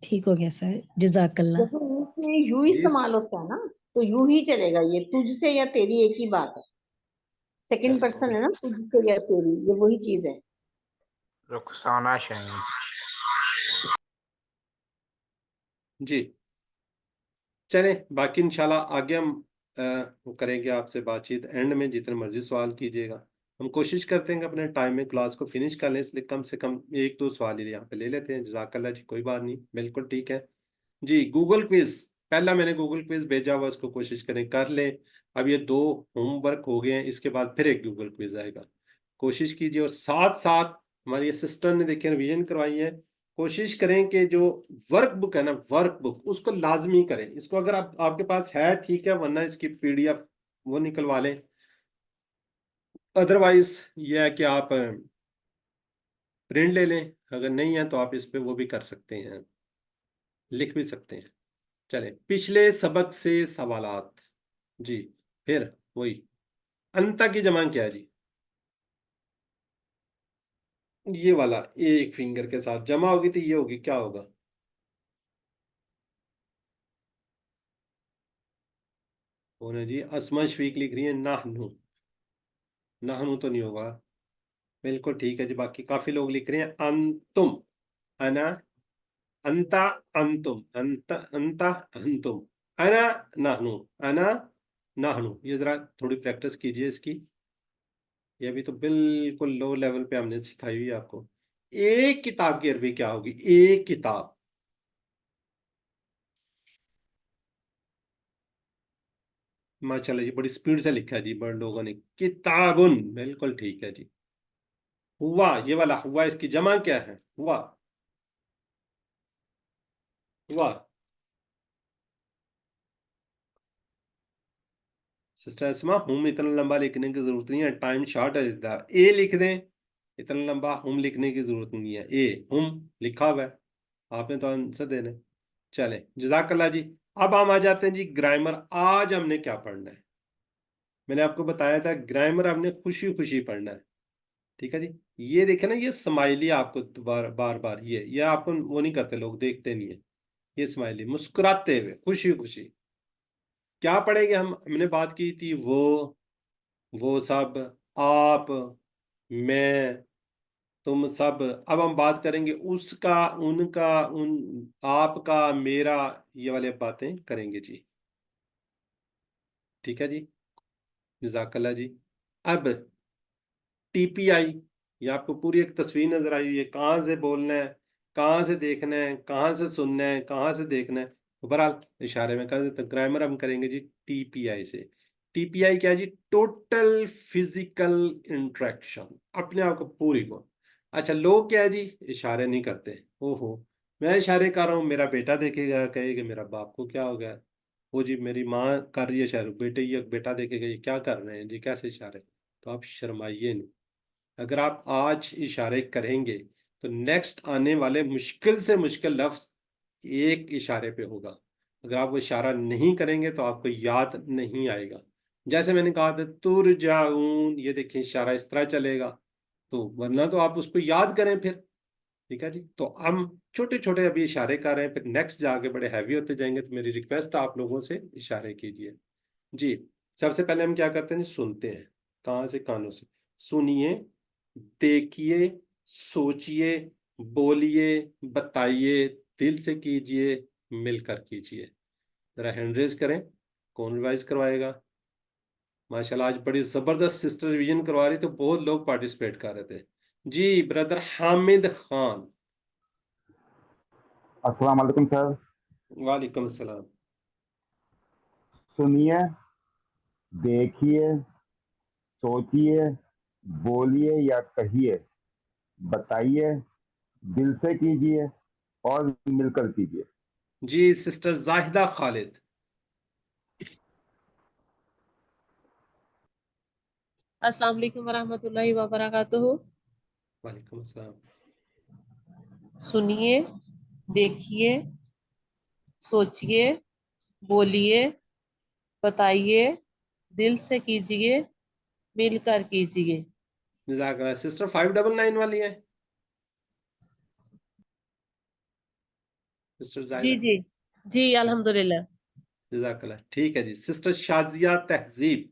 ٹھیک ہو گیا سر, جزاک اللہ. لیکن اس میں یوں استعمال ہوتا ہے نا, تو یوں ہی چلے گا, یہ تجھ سے یا تیری ایک ہی بات ہے, سیکنڈ پرسن ہے نا, تجھ سے یا تیری, یہ وہی چیز ہے. رخسانہ شاہین. جی چلیں, باقی انشاءاللہ آگے ہم کریں گے آپ سے بات چیت, اینڈ میں جتنے مرضی سوال کیجیے گا. ہم کوشش کرتے ہیں کہ اپنے ٹائم میں کلاس کو فنش کر لیں, اس لیے کم سے کم 1-2 سوال ہی یہاں پہ لے لیتے ہیں. جزاک اللہ جی, کوئی بات نہیں, بالکل ٹھیک ہے جی. گوگل کوئز, پہلا میں نے گوگل کوئز بھیجا ہوا, اس کو کوشش کریں کر لیں. اب یہ 2 ہوم ورک ہو گئے ہیں, اس کے بعد پھر ایک گوگل کوئز آئے گا, کوشش کیجیے. اور ساتھ ساتھ ہماری اسسٹنٹ نے دیکھیں ریویژن کروائی ہے, کوشش کریں کہ جو ورک بک ہے نا, ورک بک اس کو لازمی کریں. اس کو اگر آپ کے پاس ہے ٹھیک ہے, ورنہ اس کی PDF وہ نکلوا لیں. ادروائز یہ ہے کہ آپ پرنٹ لے لیں, اگر نہیں ہے تو آپ اس پہ وہ بھی کر سکتے ہیں, لکھ بھی سکتے ہیں. چلیں, پچھلے سبق سے سوالات. جی پھر وہی انتا کی جمع کیا ہے جی, یہ والا ایک فنگر کے ساتھ جمع ہوگی تو یہ ہوگی, کیا ہوگا؟ ہونا جی, اسما شفیق لکھ رہی ہیں نحنو, نحنو تو نہیں ہوگا. بالکل ٹھیک ہے جی. باقی کافی لوگ لکھ رہے ہیں انتم, انا, انتا انتم, انتا انتا انتم, انا نحنو, انا نحنو. یہ ذرا تھوڑی پریکٹس کیجئے اس کی, یہ ابھی تو بالکل لو لیول پہ ہم نے سکھائی ہوئی ہے آپ کو. ایک کتاب کی عربی کیا ہوگی؟ ایک کتاب. ماشاءاللہ جی, بڑی سپیڈ سے لکھا ہے جی بڑے لوگوں نے, کتابن. بالکل ٹھیک ہے جی. ہوا, یہ والا ہوا, اس کی جمع کیا ہے؟ ہوا, ہوا. سسٹر اسما, ہم اتنا لمبا لکھنے کی ضرورت نہیں ہے, ٹائم شارٹ ہے. اے لکھ دیں, اتنا لمبا ہم لکھنے کی ضرورت نہیں ہے. اے ہم لکھا ہوا ہے, آپ نے تو آنسر دینا ہے. چلیں, جزاک اللہ جی. اب ہم آ جاتے ہیں جی گرامر. آج ہم نے کیا پڑھنا ہے؟ میں نے آپ کو بتایا تھا گرامر ہم نے خوشی خوشی پڑھنا ہے. ٹھیک ہے جی. یہ دیکھیں نا, یہ سمائلی آپ کو بار بار, یہ آپ کو وہ نہیں کرتے لوگ, دیکھتے نہیں ہیں. یہ سمائلی مسکراتے ہوئے, خوشی خوشی. کیا پڑھیں گے ہم نے بات کی تھی وہ سب, آپ, میں, تم سب. اب ہم بات کریں گے اس کا, ان کا, آپ کا, میرا, یہ والے باتیں کریں گے جی. ٹھیک ہے جی, جزاک اللہ جی. اب TPI, یہ آپ کو پوری ایک تصویر نظر آئی ہوئی ہے, کہاں سے بولنا ہے, کہاں سے دیکھنا ہے, کہاں سے سننا ہے, کہاں سے دیکھنا ہے. بہرحال اشارے میں کر دیتے. گرامر ہم کریں گے جی TPI سے. TPI کیا جی؟ ٹوٹل فزیکل انٹریکشن, اپنے آپ کو پوری کو. اچھا, لوگ کیا ہے جی, اشارے نہیں کرتے. اوہو, میں اشارے کر رہا ہوں, میرا بیٹا دیکھے گا, کہے گا میرا باپ کو کیا ہو گیا, وہ جی میری ماں کر رہی ہے اشارے, بیٹا دیکھے گا, یہ کیا کر رہے ہیں جی, کیسے اشارے. تو آپ شرمائیے نہیں. اگر آپ آج اشارے کریں گے تو نیکسٹ آنے والے مشکل سے مشکل لفظ ایک اشارے پہ ہوگا. اگر آپ وہ اشارہ نہیں کریں گے تو آپ کو یاد نہیں آئے گا. جیسے میں نے کہا تھا ترجعون, یہ دیکھیں اشارہ اس طرح چلے گا, تو ورنہ تو آپ اس کو یاد کریں پھر. ٹھیک ہے جی. تو ہم چھوٹے چھوٹے ابھی اشارے کر رہے ہیں, پھر نیکسٹ جا کے بڑے ہیوی ہوتے جائیں گے, تو میری ریکویسٹ آپ لوگوں سے اشارے کیجیے جی. سب سے پہلے ہم کیا کرتے ہیں جی, سنتے ہیں. کہاں سے؟ کانوں سے. سنیے, دیکھیے, سوچئے, بولیے, بتائیے, دل سے کیجئے, مل کر کیجئے. ذرا ہینڈ ریز کریں, کون ریوائز کروائے گا؟ ماشاءاللہ آج بڑی زبردست سسٹر ریویژن کروا رہی, تو بہت لوگ پارٹیسپیٹ کر رہے تھے جی. بردر حامد خان. السلام علیکم سر. وعلیکم السلام. سنیے, دیکھیے, سوچیے, بولیے یا کہیے, بتائیے, دل سے کیجیے, और मिलकर कीजिए। जी सिस्टर जाहिदा खालिद। अस्सलाम वालेकुम वरहमतुल्लाहि वबरकातुहू। वालेकुम अस्सलाम। सुनिए, देखिए, सोचिए, बोलिए, बताइए, दिल से कीजिए, मिलकर कीजिए। जज़ाकल्लाह। सिस्टर 599 वाली है सिस्टर जी जाहिदा। जी जी, अल्हम्दुलिल्लाह। जज़ाकल्लाह। ठीक है जी। सिस्टर शाजिया तहजीब,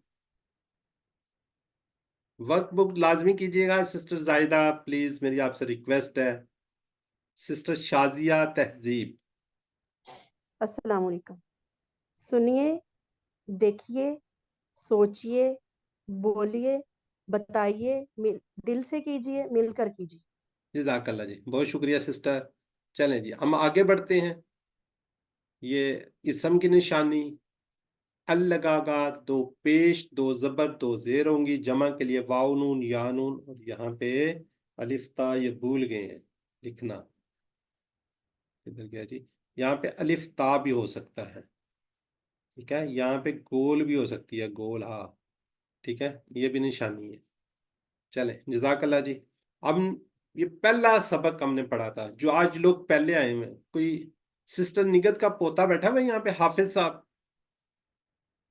वर्कबुक लाजमी कीजिएगा। सिस्टर जाहिदा प्लीज, मेरी आपसे रिक्वेस्ट है। सिस्टर शाजिया तहजीब। अस्सलाम वालेकुम। सुनिए, देखिए, सोचिए, बोलिए, बताइए, दिल से कीजिए, मिलकर कीजिए। जज़ाकल्लाह जी, बहुत शुक्रिया सिस्टर। चलें जी, हम आगे बढ़ते हैं। ये इसम की निशानी अल लगागा, दो पेश, दो जबर, दो जेर होंगी। जमा के लिए वाव नून या नून, और यहाँ पे अलिफ ता, ये भूल गए हैं लिखना। इधर गया जी। यहाँ पे अलिफ ता भी हो सकता है, ठीक है। यहाँ पे गोल भी हो सकती है, गोल हा, ठीक है। ये भी निशानी है। चले जज़ाकल्लाह जी। अब ये पहला सबक हमने पढ़ा था, जो आज लोग पहले आए हुए हैं। कोई सिस्टर निगत का पोता बैठा हुआ है यहाँ पे, हाफिज साहब,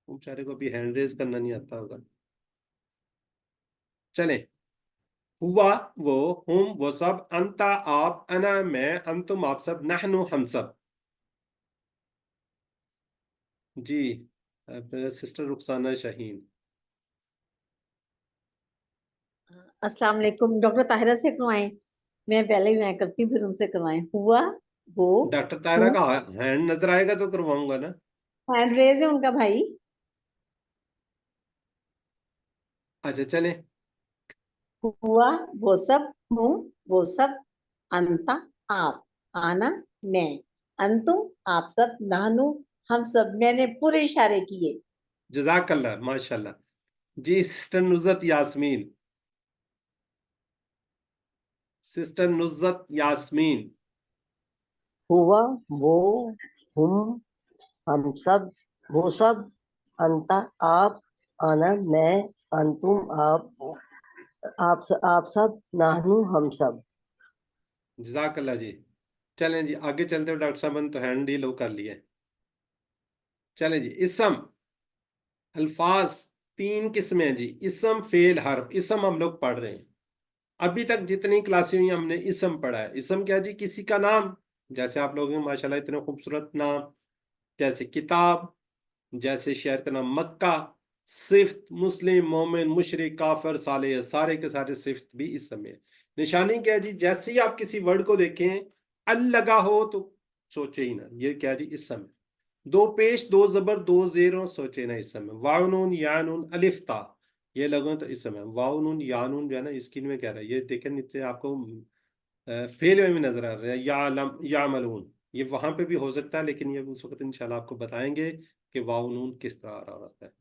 बेचारे को भी हैंड रेज करना नहीं आता होगा। चले, हुआ वो, हुम वो सब, अंता आप, अना मैं, अंतुम आप सब, नहनु हम सब। जी अब सिस्टर रुखसाना शाहीन। अस्सलाम वालेकुम। डॉक्टर ताहिरा से करवाएं, मैं पहले ही मैं करती हूँ, फिर उनसे करवाएं। हुआ वो, डॉक्टर तायरा का हैंड नजर आएगा तो करवाऊंगा ना। हैंड रेज है उनका भाई। अच्छा चले। हुआ वो सब, हूँ वो सब, अंता आप, आना मैं, अंतुम आप सब, नानू हम सब। मैंने पूरे इशारे किए। जज़ाकल्लाह, माशाल्लाह। जी सिस्टर नुज़रत यास्मीन। सिस्टर नुज़रत यास्मीन। हुआ वो, हम सब, वो सब, अंता आप, आना मैं, अंतुम आप सब, नाहनु हम सब। जज़ाकल्लाह जी। चलें जी आगे चलते हुए, डॉक्टर साहब ने तो हैंड ही लो कर लिया। चलें जी, इसम अल्फाज तीन किस्में हैं जी, इसम फेल हर्फ। इसम हम लोग पढ़ रहे हैं, अभी तक जितनी क्लासें हुई हमने इसम पढ़ा है। इसम क्या जी? किसी का नाम, जैसे आप लोगों के माशाल्लाह इतने खूबसूरत नाम, जैसे किताब, जैसे शहर का नाम मक्का। सिफ्त मुस्लिम, मोमिन, मुशरिक, काफिर, साले, सारे के सारे सिफ्त भी इसम है। निशानी क्या है जी? जैसे ही आप किसी वर्ड को देखें अल लगा हो तो सोचे ही ना, ये क्या जी? इसम है। दो पेश, दो जबर, दो जेरों, सोचे ना इसम है। वाव नून या नून अलिफ ता, ये लगो तो इसम है। वाव नून या नून जो है ना, स्क्रीन में क्या रहा है ये देखें, नीचे आपको फेल में भी नजर आ रहा है, या लम या मलून। ये वहां पे भी हो सकता है, लेकिन ये उस वक्त इंशाल्लाह आपको बताएंगे कि वाव नून किस तरह आ रहा होता है।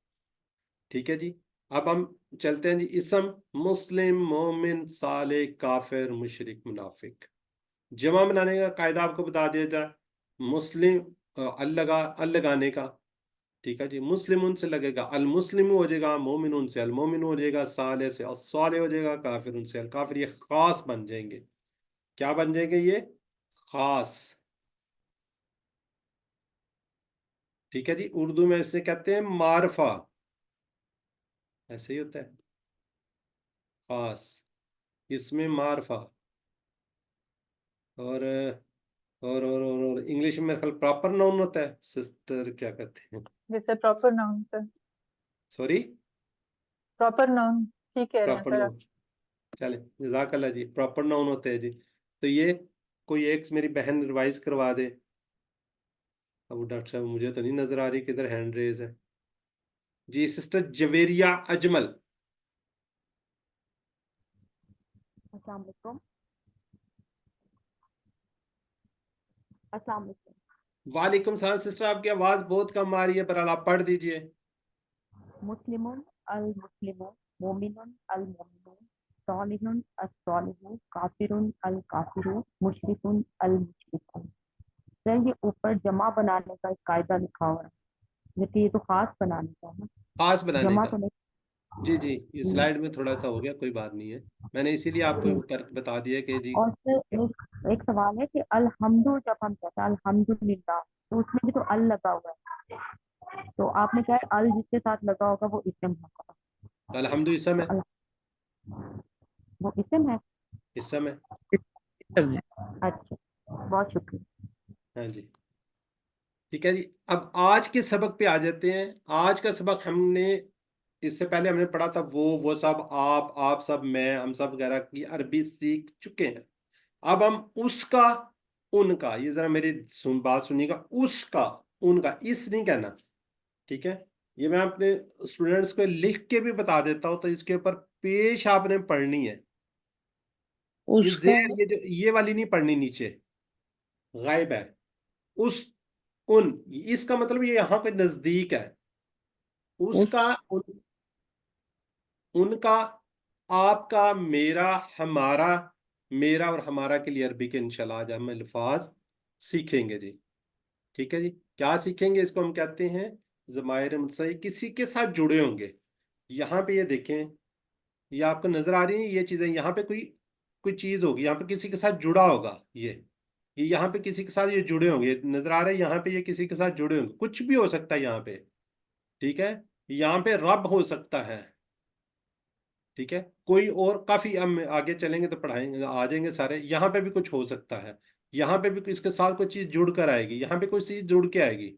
ठीक है जी। अब हम चलते हैं जी, इसम मुस्लिम, मोमिन, साले, काफिर, मुशरिक, मुनाफिक। जमा बनाने का कायदा आपको बता दिया जाए। मुस्लिम अल लगाने का, ठीक है जी। मुस्लिम उनसे लगेगा अल मुस्लिम हो जाएगा, मोमिन उनसे अल मोमिन हो जाएगा, साले से अस्साले हो जाएगा, काफिर उनसे अल काफिर। ये खास बन जाएंगे। क्या बन जाएंगे ये? खास। ठीक है जी। उर्दू में इसे कहते हैं मारफा, ऐसे ही होता है, खास। इसमें मारफा। और और इंग्लिश में मेरे ख्याल प्रॉपर नाउन होता है। सिस्टर क्या कहते हैं? जैसे proper noun sir, sorry, proper noun ठीक कह रहे हैं प्रॉपर सर आप। नाउन। चले जज़ाकल्लाह जी, प्रॉपर नाउन होते हैं जी। तो ये कोई एक मेरी बहन रिवाइज करवा दे। अब वो डॉक्टर साहब मुझे तो नहीं नजर आ रही किधर हैंड रेज है। जी सिस्टर जवेरिया अजमल। अस्सलाम वालेकुम। अस्सलाम वालेकुम। वालेकुम सलाम। सिस्टर आपकी आवाज बहुत कम आ रही है, पर आप पढ़ दीजिए। मुस्लिमुन अल मुस्लिमुन, मोमिनुन अल मोमिनुन, सालिहुन अस्सालिहु, काफिरुन अल काफिरु, मुशरिकुन अल मुशरिकून। सर ये ऊपर जमा बनाने का एक कायदा लिखा हुआ है, लेकिन ये तो खास बनाने का है ना, खास बनाने जमा का। तो नहीं। जी जी, ये स्लाइड में थोड़ा सा हो गया, कोई बात नहीं है, मैंने इसीलिए आपको वो कर बता दिया कि जी। और सर एक सवाल है कि अल्हम्दु जब हम कहते हैं अल्हम्दुलिल्लाह, तो उसमें भी तो अल लगा हुआ है, तो आपने कहा है अल जिसके साथ लगा होगा वो इस्म होगा, तो अल्हम्दु इसम है, तो वो इस्म है। इसम है। अच्छा, बहुत शुक्रिया। हाँ जी, ठीक है जी। अब आज के सबक पे आ जाते हैं। आज का सबक हमने, इससे पहले हमने पढ़ा था वो सब, आप सब, मैं, हम सब वगैरह की अरबी सीख चुके हैं। अब हम उसका, उनका, ये जरा मेरी बात सुनिएगा, उसका, उनका, इस नहीं कहना, ठीक है। ये मैं अपने स्टूडेंट्स को लिख के भी बता देता हूँ, तो इसके ऊपर पेश आपने पढ़नी है। ये उसका जेर, ये जो ये वाली नहीं पढ़नी, नीचे गायब है। उस, उन, इसका मतलब ये यहाँ पे नजदीक है। उसका, उनका, आपका, मेरा, हमारा, मेरा और हमारा के लिए अरबी के इंशाल्लाह आज हम अल्फाज सीखेंगे जी। ठीक है जी, क्या सीखेंगे? इसको हम कहते हैं ज़माइर मुतसई, किसी के साथ जुड़े होंगे। यहाँ पे ये देखें, ये आपको नजर आ रही है ये चीजें, यहाँ पे कोई कोई चीज होगी, यहाँ पे किसी के साथ जुड़ा होगा, ये यहाँ पे किसी के साथ ये जुड़े होंगे, ये नजर आ रहा है, यहाँ पे ये किसी के साथ जुड़े होंगे, कुछ भी हो सकता है यहाँ पे। ठीक है, यहाँ पे रब हो सकता है। ठीक है, कोई और, काफी हम आगे चलेंगे तो पढ़ाएंगे, आ जाएंगे सारे। यहाँ पे भी कुछ हो सकता है, यहाँ पे भी इसके साथ कोई चीज जुड़ कर आएगी, यहाँ पे कोई चीज जुड़ के आएगी,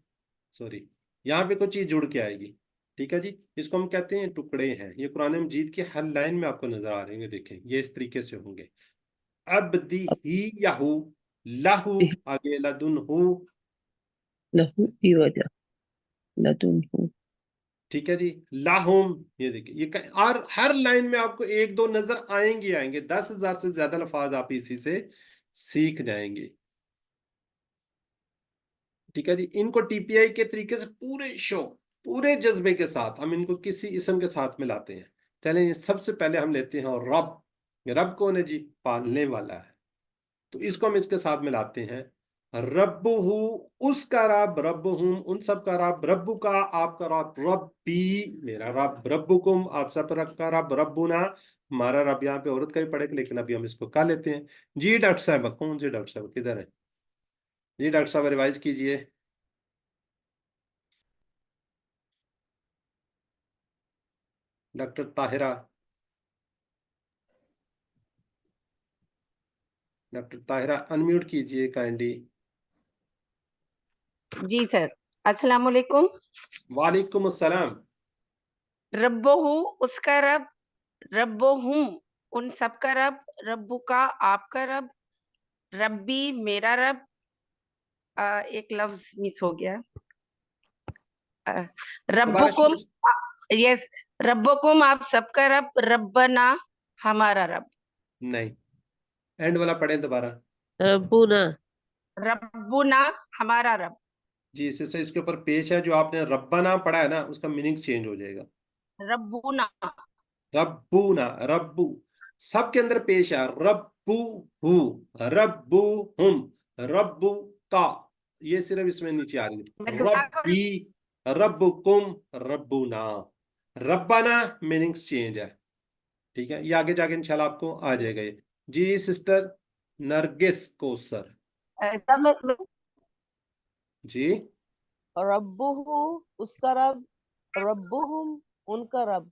सॉरी, यहाँ पे कोई चीज जुड़ के आएगी। ठीक है जी, इसको हम कहते हैं टुकड़े हैं। ये कुरान मजीद की हर लाइन में आपको नजर आ रहे हैं, देखें ये इस तरीके से होंगे। अब्दी ही याहू, लहू आगे लदुन हु। लहू की वजह लदुनहु। ठीक है जी, लाहुम, ये देखिए और हर लाइन में आपको एक दो नजर आएंगे 10,000 से ज्यादा लफ्ज आप इसी से सीख जाएंगे। ठीक है जी, इनको टीपीआई के तरीके से पूरे शौक, पूरे जज्बे के साथ हम इनको किसी इसम के साथ में लाते हैं। चलें, सबसे पहले हम लेते हैं और रब। रब कौन है जी? पालने वाला है। तो इसको हम इसके साथ मिलाते हैं, रब्बुहु, उसका रब, रब्बुहुम, उन सब का रब, रब्बु का, आपका रब, रब्बी, मेरा रब, रब्बुकुम, आप सब का रब, रब्बुना, हमारा रब। यहाँ पे औरत का भी पड़ेगा, लेकिन अभी हम इसको क्या लेते हैं जी। डॉक्टर साहब, कौन से डॉक्टर साहब, किधर है जी? डॉक्टर साहब रिवाइज कीजिए। Doctor Tahira, doctor Tahira unmute कीजिए काइंडली। जी सर, अस्सलाम वालेकुम। वालेकुम अस्सलाम। रब्बुहु, उसका रब, रब्बुहुम, उन सब का रब, रब्बु का, आपका रब, रब्बी, मेरा रब। एक लफ्ज मिस हो गया। रब्बुकुम, यस, रब्बुकुम, आप सबका रब, रब्बना, हमारा रब। नहीं, एंड वाला पढ़े दोबारा। रब्बुना, रब्बुना, हमारा रब। जी, इसके ऊपर पेश है, जो आपने रब्बाना पढ़ा है ना, उसका मीनिंग चेंज हो जाएगा। रब्बुना, रब्बूना, रब्बू, सबके अंदर पेश है, रब्बू हु, रब्बू हुम, रब्बू का, ये सिर्फ इसमें नीचे आ रही है, मैं दुआ करूं? रब्बी, रब्बुकुम, रब्बुना, रब्बाना मीनिंग्स चेंज है। ठीक है, ये आगे जाके इंशाल्लाह आपको आ जाएगा ये। जी सिस्टर नरगिस कोसर जी। रब्बुहु, उसका रब, रब्बुहुम, उनका रब,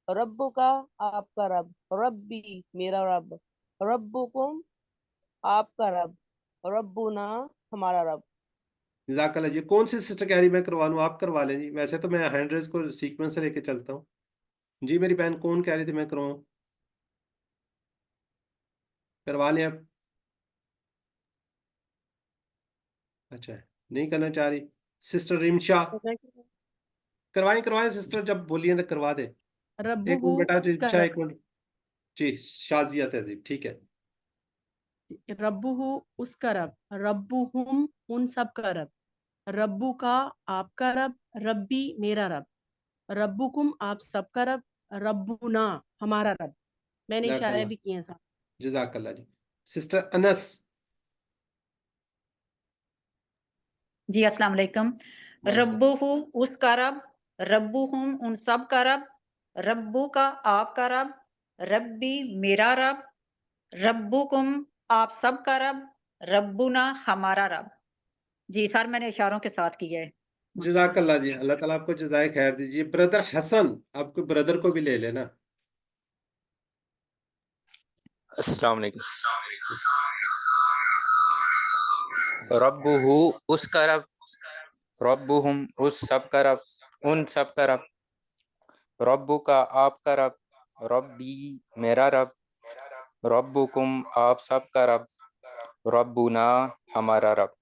रब्बु का, आपका रब, रब्बी, मेरा रब, रब्बुकुम, आपका रब, रब्बुना, हमारा रब। जज़ाकल्लाह। ये कौन सी सिस्टर कह रही मैं करवा लूँ? आप करवा लें जी, वैसे तो मैं हैंड रेज को सीक्वेंस से लेके चलता हूँ जी। मेरी बहन कौन कह रही थी मैं करवाऊँ? करवा लें आप? अच्छा, नहीं करना चाह रही सिस्टर रिमशा? करवाएं करवाएं सिस्टर, जब बोलिए तो करवा दे। एक रब्बुहु, मिनट बेटा, उसका रिमशा रब, एक मिनट। जी, शाजिया तहजीब, ठीक है। रब्बुहु, उसका रब, रब्बुहुम, उन सब का रब, रब्बु का, आपका रब, रब्बी, मेरा रब, रब्बुकुम, आप सबका रब, रब्बुना, हमारा रब। मैंने इशारे जज़ाकल्लाह भी किए हैं साहब। जज़ाकल्लाह जी। सिस्टर अनस। जी अस्सलाम वालेकुम। रब्बुहु उसका रब, रब्बुहुम उन सब का रब, रब्बु का आपका रब, रब्बी मेरा रब, रब्बुकुम आप सब का रब, रब्बुना हमारा रब। जी सर मैंने इशारों के साथ किया है। जज़ाकल्लाह जी, अल्लाह ताला आपको जज़ाए खैर दीजिए। ब्रदर हसन, आपको ब्रदर को भी ले लेना। अस्सलाम वालेकुम। रब्बुहु उसका रब, रब्बुहुम उस सब का रब, उन सब का रब, रब्बु का आपका रब, रब्बी मेरा रब, रब्बुकुम आप सब का रब, रब्बुना हमारा रब।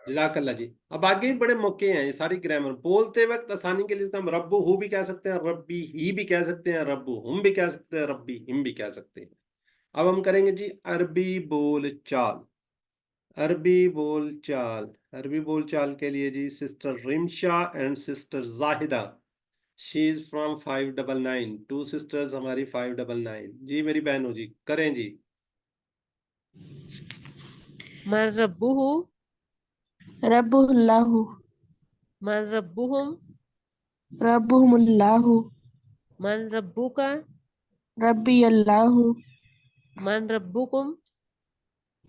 जज़ाकल्लाह जी। अब आगे भी बड़े मौके हैं, ये सारी ग्रामर बोलते वक्त आसानी के लिए हम रब्बु हु भी कह सकते हैं, रब्बी ही भी कह सकते हैं, रब्बु हम भी कह सकते हैं, रब्बी हिम भी कह सकते हैं। अब हम करेंगे जी अरबी बोल चाल। अरबी बोल चाल, अरबी बोल चाल के लिए जी sister Rimsha and sister Zahida, she is from 599, 2 sisters हमारी 599 जी। मेरी बहनों जी करें जी। मन रब्बुहु, रब्बुल्लाहु, मन रब्बुहुम, रब्बुहुमुल्लाहु, मन रब्बुका, रब्बी अल्लाहु, मन रब्बुकुम।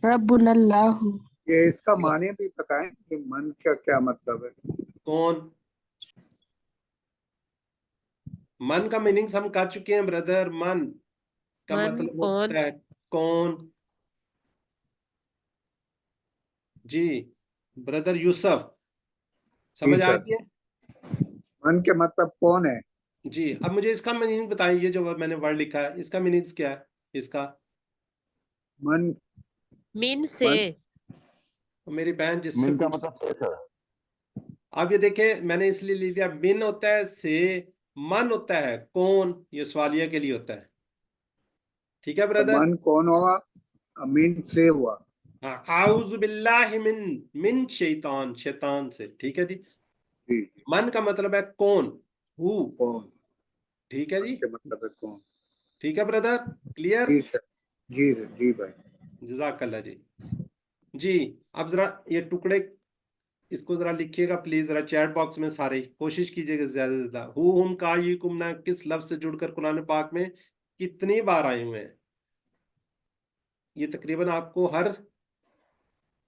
रब्बुनल्लाहु। ये इसका माने भी बताएं कि मन का क्या मतलब है। कौन? मन का मीनिंग्स हम कर चुके हैं ब्रदर। मन का मन मतलब कौन? होता है कौन। जी ब्रदर यूसुफ, जी समझ आ सर, गई है? मन के मतलब कौन है। जी अब मुझे इसका मीनिंग बताइए, जो मैंने वर्ड लिखा है इसका मीनिंग्स क्या है इसका? मन मीन से। मेरी बहन जिससे मिन का पूछ, मतलब से सर। अब ये देखे मैंने इसलिए लिख दिया, मिन होता है से, मन होता है कौन, ये सवालिया के लिए होता है। ठीक है तो ब्रदर? मन कौन हुआ, अमीन से हुआ। हाँ, आउज़ु बिल्लाहि मिन शैतान, शैतान से। ठीक है जी। जी मन का मतलब है कौन, हु। कौन, ठीक है मन जी। के मतलब है कौन। ठीक है ब्रदर, क्लियर? जी सर, जी जी भाई। जज़ाकल्लाह जी। जी अब जरा ये टुकड़े इसको जरा लिखिएगा प्लीज, जरा चैट बॉक्स में सारे ही। कोशिश कीजिएगा ज्यादा से ज्यादा। हु हुम का ये कुमना किस लफ्ज से जुड़कर कुरान पाक में कितनी बार आए हुए हैं, ये तकरीबन आपको हर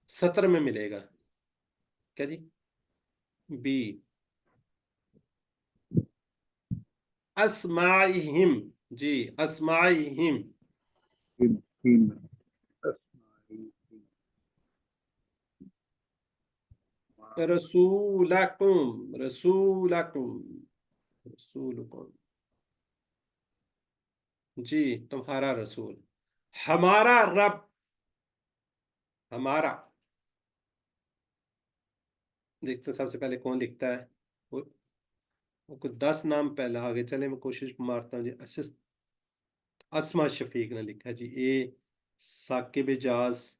सत्र में मिलेगा। क्या जी? बी अस्माइहिम, जी अस्माइहिम। रसूलकुम, रसूलकुम, रसूलकुम, जी तुम्हारा रसूल। हमारा रब, हमारा। देखते हैं सबसे पहले कौन लिखता है। वो कुछ 10 नाम पहले आगे चले, मैं कोशिश मारता हूँ जी। अस्मा शफीक ने लिखा जी। ए साकिब एजाज,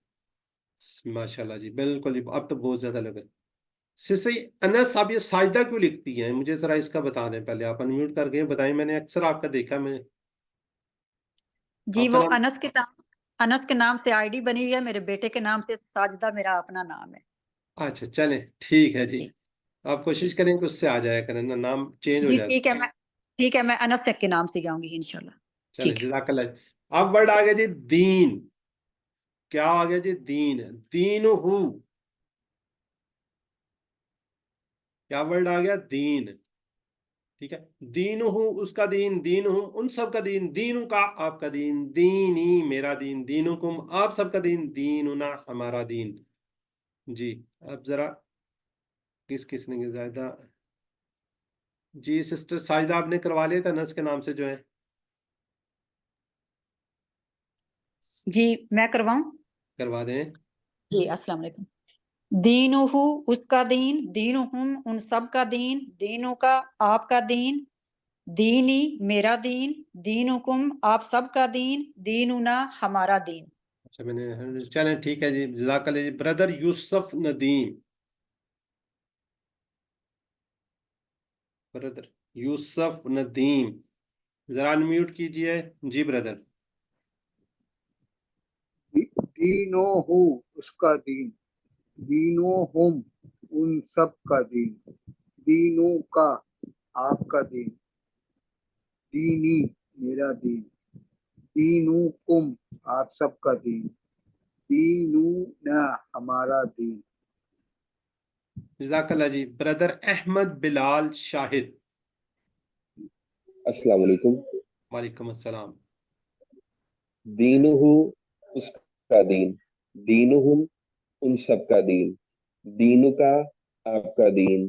माशाल्लाह जी, बिल्कुल जी, अब तो बहुत ज्यादा लगे। सिसई अनस साहब, ये साजिदा क्यों लिखती हैं, मुझे जरा इसका बता दें पहले। आप अनम्यूट करके बताएं, मैंने अक्सर आपका देखा। मैं जी आपका वो नाम? अनस के नाम से आईडी बनी हुई है, मेरे बेटे के नाम से साजिदा मेरा अपना नाम है। अच्छा चलें, ठीक है जी। जी आप कोशिश करें कि उससे आ जाया करें ना, नाम चेंज हो जी जाता है। ठीक है मैं अनस के नाम से जाऊंगी इंशाल्लाह। चले ठीक है। जज़ाकल्लाह। अब वर्ड आ गया जी दीन। क्या आ गया जी? दीन, दीन हु। क्या वर्ड आ गया? दीन। ठीक है, दीन हूँ उसका दीन, दीन हूँ उन सब का दीन, दीनू का आपका दीन, दीनी मेरा दीन, दीनुकुम आप सबका दीन, दीनुना हमारा दीन। जी अब जरा किस किस ने ज्यादा, जी सिस्टर साजिदा आपने करवा लिया था नस के नाम से जो है। जी मैं करवाऊं? करवा दें। जी अस्सलाम वालेकुम। दीनुहु उसका दीन, दीनुहुम उन सब का दीन, दीनु का आपका दीन, दीनी मेरा दीन, दीनुकुम आप सब का दीन, दीनुना हमारा दीन। अच्छा मैंने, चलें ठीक है जी, जज़ाकल्लाह जी। ब्रदर यूसुफ नदीम, ब्रदर यूसुफ नदीम, जरा अनम्यूट कीजिए जी ब्रदर। दीनो हु उसका दीन, दीनो हुम उन सब का दीन, दीनों का आपका दीन, दीनी मेरा दीन, दीनुकुम आप सबका दीन, दीनूना हमारा दीन। जज़ाकल्लाह जी। ब्रदर अहमद बिलाल शाहिद। अस्सलाम वालेकुम। वालेकुम अस्सलाम। दीनुहु उसका दीन, दीनुहुम उन सब का दीन, दीनुका आपका दीन,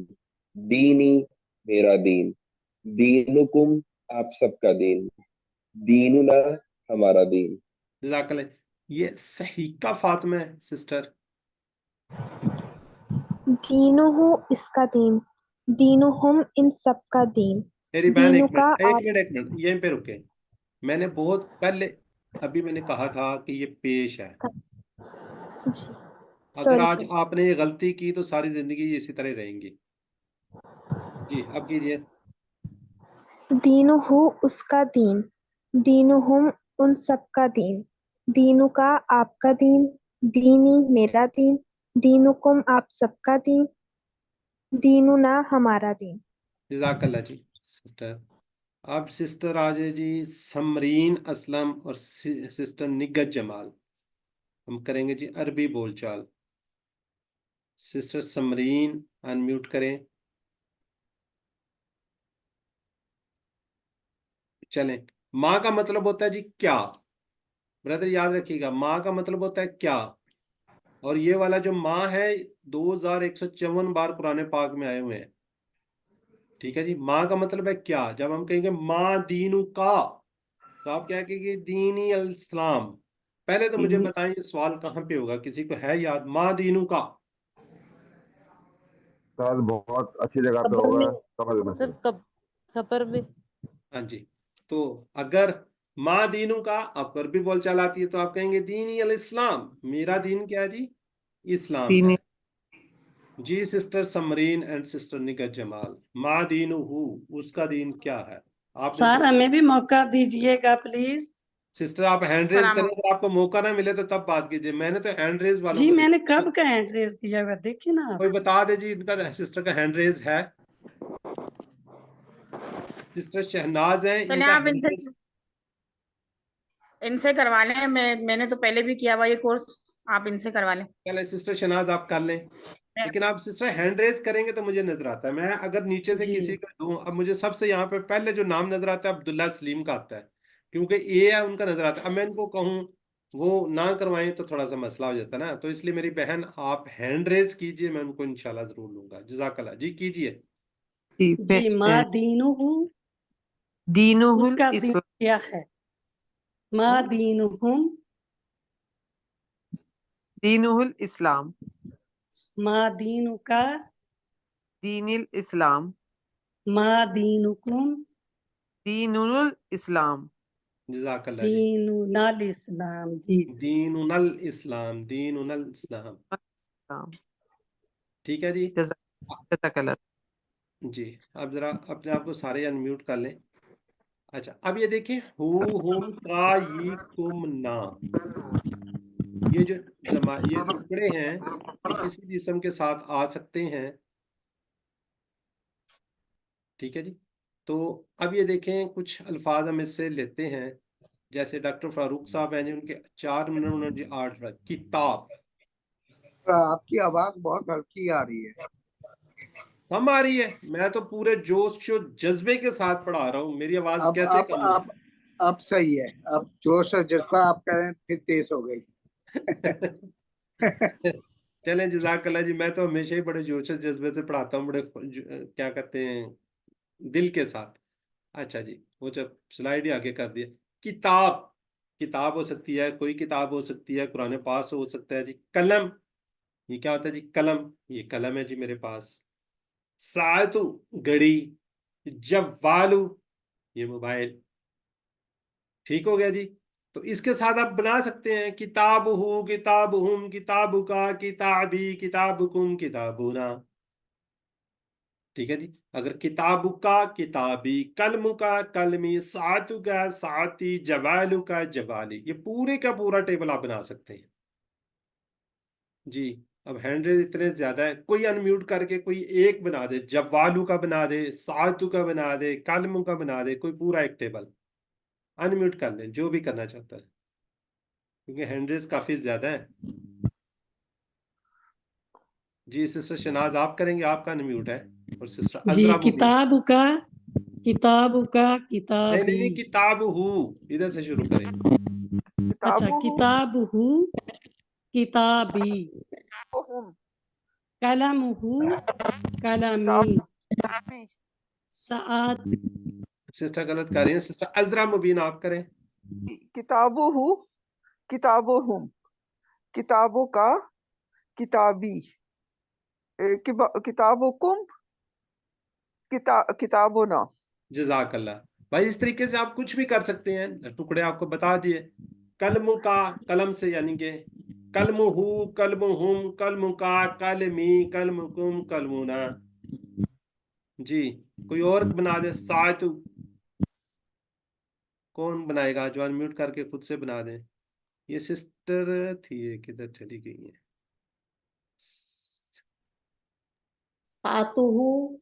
दीनी मेरा दीन, दीनुकुम आप सबका दीन, दीनुना हमारा दीन। जज़ाकल्लाह। ये सहीका फातिमा है सिस्टर। दीनुहु इसका दीन, दीनुहुम इन सब का दीन, मेरी बहन दीनु एक का मिनट एक आप मिनट एक मिनट यहीं पे रुके। मैंने बहुत पहले अभी मैंने कहा था कि ये पेश है। जी अगर सॉरी आज सर। आपने ये गलती की तो सारी जिंदगी इसी तरह रहेंगी। जी अब कीजिए। दीनुहु उसका दीन, दीनुहुम उन सब का दीन, दीनु का आपका दीन, दीनी मेरा दीन, दीनुकुम आप सबका दीन, दीनुना हमारा दीन। जज़ाकल्लाह जी सिस्टर। अब सिस्टर आ जाए जी समरीन असलम और सिस्टर निगत जमाल। हम करेंगे जी अरबी बोलचाल। सिस्टर समरीन अनम्यूट करें। चलें। माँ का मतलब होता है जी क्या। ब्रदर याद रखिएगा, माँ का मतलब होता है क्या। और ये वाला जो माँ है 2154 बार कुरान पाक में आए हुए हैं। ठीक है जी। माँ का मतलब है क्या। जब हम कहेंगे माँ दीनू का, तो आप क्या कहेंगे दीनी अल इस्लाम। पहले तो मुझे बताएं ये सवाल कहाँ पे होगा, किसी को है याद। माँ दीनू का सर बहुत अच्छी जगह पे खबर होगा, में कमल में। सर, कब खबर में। हाँ जी। तो अगर माँ दीनू का आपको अरबी बोलचाल आती है तो आप कहेंगे दीनी अल इस्लाम, मेरा दीन क्या है जी, इस्लाम है। जी sister Samreen and sister निगत Jamal, माँ दीनू उसका दीन क्या है। आपने सर हमें भी मौका दीजिएगा प्लीज। सिस्टर आप हैंड रेज करें, अगर आपको मौका ना मिले तो तब बात कीजिए। मैंने तो हैंड रेज वालों जी को मैंने देखा। कब का हैंड रेज किया हुआ देखिए ना आप। कोई बता दे जी इनका सिस्टर का हैंड रेज है। सिस्टर शहनाज हैं, चलिए इनका आप हैंड रेज। इनसे करवा लें। मैंने तो पहले भी किया हुआ ये कोर्स, आप इनसे करवा लें। चले सिस्टर शहनाज आप कर लें, लेकिन आप सिस्टर हैंड रेज करेंगे तो मुझे नजर आता है। मैं अगर नीचे से जी किसी को दूं, अब मुझे सबसे यहाँ पे पहले जो नाम नजर आता है अब्दुल्ला सलीम का आता है, क्योंकि ए है उनका नजर आता है। अब मैं इनको कहूँ वो ना करवाएं तो थोड़ा सा मसला हो जाता है ना। तो इसलिए मेरी बहन आप हैंड रेज कीजिए, मैं उनको इंशाल्लाह जरूर लूंगा। जजाकल्लाह जी कीजिए। जी माँ दीनुहु, उसका दीन क्या है। माँ दीनुहुम, दीनुल इस्लाम, माँ दीनु का, दीनिल इस्लाम, माँ दीनुकुम, दीनुल इस्लाम, जजाकल्लाह जी। दीनुनल इस्लाम। जी दीनुल इस्लाम, दीनुल इस्लाम। ठीक है जी। जज़ाकल्लाह। जी अब जरा अपने आप को सारे अनम्यूट कर लें। अच्छा अब ये देखिए हु हुम का ये कुम ना, ये जो ये टुकड़े हैं ये किसी जिस्म के साथ आ सकते हैं। ठीक है जी। तो अब ये देखें कुछ अल्फाज हम इससे लेते हैं। जैसे डॉक्टर फारूक साहब हैं जी, उनके 4 मिनट जी 8 किताब। आपकी आवाज बहुत हल्की आ रही है। कम आ रही है। मैं तो पूरे जोश और जज्बे के साथ पढ़ा रहा हूँ, मेरी आवाज अब कैसे अब कम हो अब अब सही है। अब जोश और जज्बा आप कह रहे हैं फिर तेज हो गई। चलें जज़ाकल्लाह जी। मैं तो हमेशा ही बड़े जोश और जज्बे से पढ़ाता हूँ, बड़े क्या कहते हैं दिल के साथ। अच्छा जी वो जब स्लाइड ही आगे कर दिया। किताब, किताब हो सकती है, कोई किताब हो सकती है, कुरान पास हो सकता है जी। कलम, ये क्या होता है जी, कलम, ये कलम है जी मेरे पास। सातु घड़ी, जवालू ये मोबाइल। ठीक हो गया जी। तो इसके साथ आप बना सकते हैं किताब हु, किताब हुम, किताबु का, किताबी, किताबुकुम, किताबुना। ठीक है जी। अगर किताबु का किताबी, कलमु का कलमी, सातु का साती, जवालु का जवाली, ये पूरे का पूरा टेबल आप बना सकते हैं। جی اب ہینڈ ریز اتنے زیادہ ہے، کوئی انمیوٹ کر کے کوئی ایک بنا دے، جوالو کا بنا دے، ساعتو کا بنا دے، کلموں کا بنا دے، کوئی پورا ایک ٹیبل انمیوٹ کر لیں جو بھی کرنا چاہتا ہے، کیونکہ ہینڈ ریز کافی زیادہ ہے۔ جی سسٹر شناز آپ کریں گے، آپ کا انمیوٹ ہے، اور سسٹر جی عذرا مبین۔ کتاب کا نہیں کتابی کتاب ہو، ادھر سے شروع کریں۔ اچھا کتاب ہو کتابی قلم ہو قلمی سعاد سسٹر غلط کر رہی ہیں، سسٹر عذرا مبین آپ کریں۔ کتابہ کتابہم کتابوں کا کتابی کتابکم کتابنا۔ جزاک اللہ بھائی، اس طریقے سے آپ کچھ بھی کر سکتے ہیں، ٹکڑے آپ کو بتا دیے۔ کلموں کا قلم سے یعنی کہ کلم ہو، کلم ہم، کلم کا، کلمی، کلمکم، کلمنا۔ جی کوئی اور بنا دے، ساتھ کون بنائے گا؟ جو انمیوٹ کر کے خود سے بنا دیں۔ یہ سسٹر تھی، کدھر چلی گئی ہیں؟ ساتو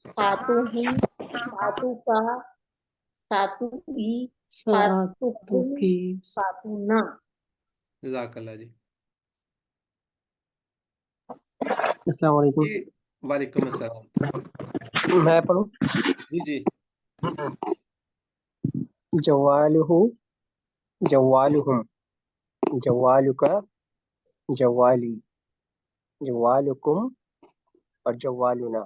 ساتو ہوں ساتو کا ساتو ہی ساتو کم کی ساتو نا۔ جزاک اللہ جی۔ السلام علیکم۔ جی وعلیکم السلام۔ میں پڑھوں؟ جی جی۔ جوالہ جوالہم جوالک جوالی جوالکم اور جوالنا۔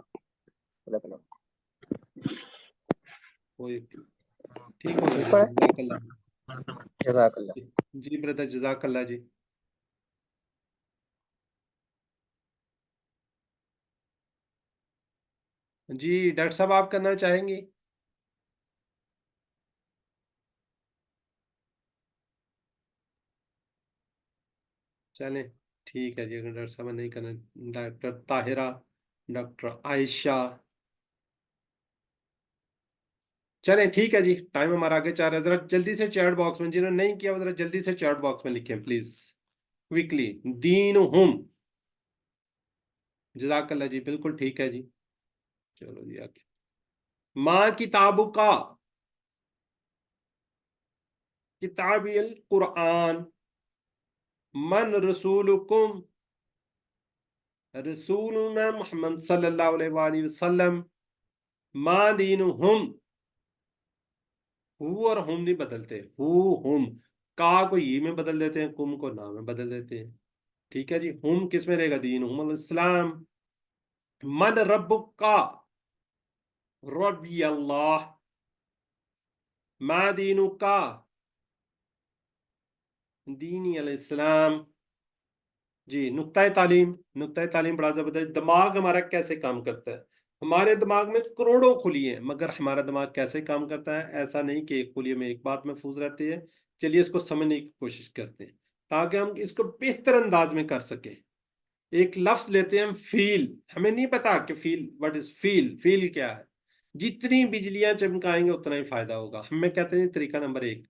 کوئی ٹھیک ہو جائے گا، جزاک اللہ۔ جزاک اللہ۔ جی بردر جزاک اللہ جی۔ جی ڈاکٹر صاحب آپ کرنا چاہیں گی؟ چلیں ٹھیک ہے جی، اگر ڈاکٹر صاحب نہیں کرنا، ڈاکٹر طاہرہ، ڈاکٹر عائشہ، چلیں ٹھیک ہے جی، ٹائم ہمارا آگے چل رہا ہے۔ ذرا جلدی سے چیٹ باکس میں، جنہوں نے نہیں کیا وہ ذرا جلدی سے چیٹ باکس میں لکھیں پلیز، کوئکلی۔ دینہم، جزاک اللہ جی، بالکل ٹھیک ہے جی۔ چلو جی آگے۔ ماں کتاب کا، کتاب القرآن، من رسولکم، رسولنا محمد صلی اللہ علیہ وآلہ وسلم، ما دینہم، ہو اور ہم نہیں بدلتے، ہو ہم، کا کو یہ میں بدل دیتے ہیں، کم کو نا میں بدل دیتے ہیں، ٹھیک ہے جی۔ ہم کس میں رہے گا؟ دینہم الاسلام۔ من ربک کا، ربی اللہ، ما دینک کا، دینی الاسلام۔ جی نقطۂ تعلیم، نقطۂ تعلیم بڑا زبردست۔ دماغ ہمارا کیسے کام کرتا ہے؟ ہمارے دماغ میں کروڑوں خلیے ہیں، مگر ہمارا دماغ کیسے کام کرتا ہے؟ ایسا نہیں کہ ایک خلیے میں ایک بات محفوظ رہتی ہے۔ چلیے اس کو سمجھنے کی کوشش کرتے ہیں تاکہ ہم اس کو بہتر انداز میں کر سکیں۔ ایک لفظ لیتے ہیں ہم، فیل، ہمیں نہیں پتا کہ فیل وٹ از فیل، فیل کیا ہے۔ جتنی بجلیاں چمکائیں گے اتنا ہی فائدہ ہوگا۔ ہمیں کہتے ہیں طریقہ نمبر 1،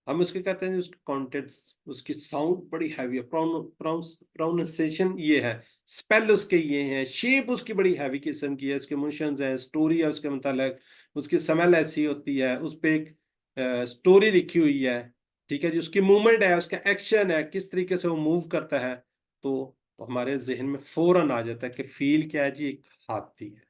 ہم اس کے کہتے ہیں اس کے کانٹینٹس، اس کی ساؤنڈ بڑی ہیوی ہے، پروننسیشن یہ ہے، سپیل اس کے یہ ہیں، شیپ اس کی بڑی ہیوی قسم کی ہے، اس کے موشنز ہیں، سٹوری ہے اس کے متعلق، اس کی سمیل ایسی ہوتی ہے، اس پہ ایک سٹوری لکھی ہوئی ہے، ٹھیک ہے جی، اس کی موومنٹ ہے، اس کا ایکشن ہے، کس طریقے سے وہ موو کرتا ہے، تو ہمارے ذہن میں فوراً آ جاتا ہے کہ فیل کیا ہے جی؟ ایک ہاتھی ہے۔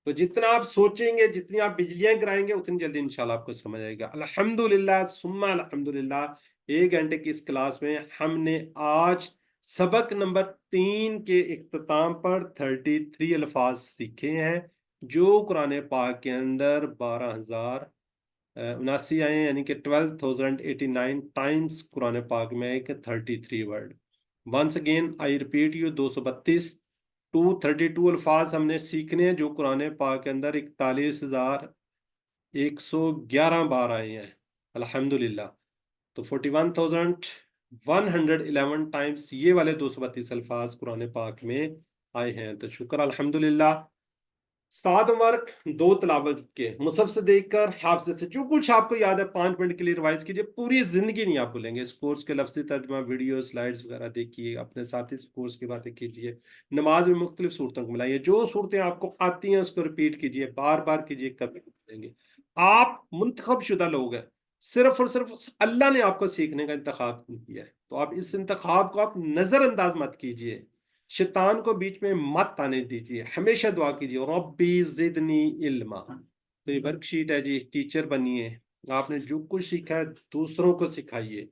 تو جتنا آپ سوچیں گے، جتنی آپ بجلیاں گرائیں گے، اتنی جلدی انشاءاللہ آپ کو سمجھ آئے گا۔ الحمدللہ ثم الحمدللہ، 1 گھنٹے کی اس کلاس میں ہم نے آج سبق نمبر 3 کے اختتام پر 33 الفاظ سیکھے ہیں، جو قرآن پاک کے اندر 12,079 آئے ہیں، یعنی کہ 12,089 ٹائمز قرآن پاک میں ایک 33 word. Once again I repeat you, 232 الفاظ ہم نے سیکھنے ہیں جو قرآن پاک کے اندر 41,111 بار آئے ہیں الحمدللہ۔ تو 41,111 ٹائمز یہ والے 232 الفاظ قرآن پاک میں آئے ہیں، تو شکر الحمدللہ۔ 7 वर्क 2 तिलावत के मुसहफ से देखकर, हाफिज से, जो कुछ आपको याद है 5 मिनट के लिए रिवाइज कीजिए, पूरी जिंदगी नहीं आप भूलेंगे। इस कोर्स के लफ्ज़ी तर्जुमा, वीडियो, स्लाइड्स वगैरह देखिए, अपने साथी इस कोर्स की बातें कीजिए, नमाज में मुख्तलिफ सूरतों को मिलाइए, जो सूरतें आपको आती हैं उसको रिपीट कीजिए, बार बार कीजिए, कभी नहीं भूलेंगे। आप मुंतखब शुदा लोग हैं, सिर्फ और सिर्फ अल्लाह ने आपको सीखने का इंतखाब किया है, तो आप इस इंतखाब को आप नजरअंदाज मत कीजिए, शैतान को बीच में मत आने दीजिए, हमेशा दुआ कीजिए रब्बी जिदनी इल्मा। तो ये वर्कशीट है जी, टीचर बनिए, आपने जो कुछ सीखा है दूसरों को सिखाइए,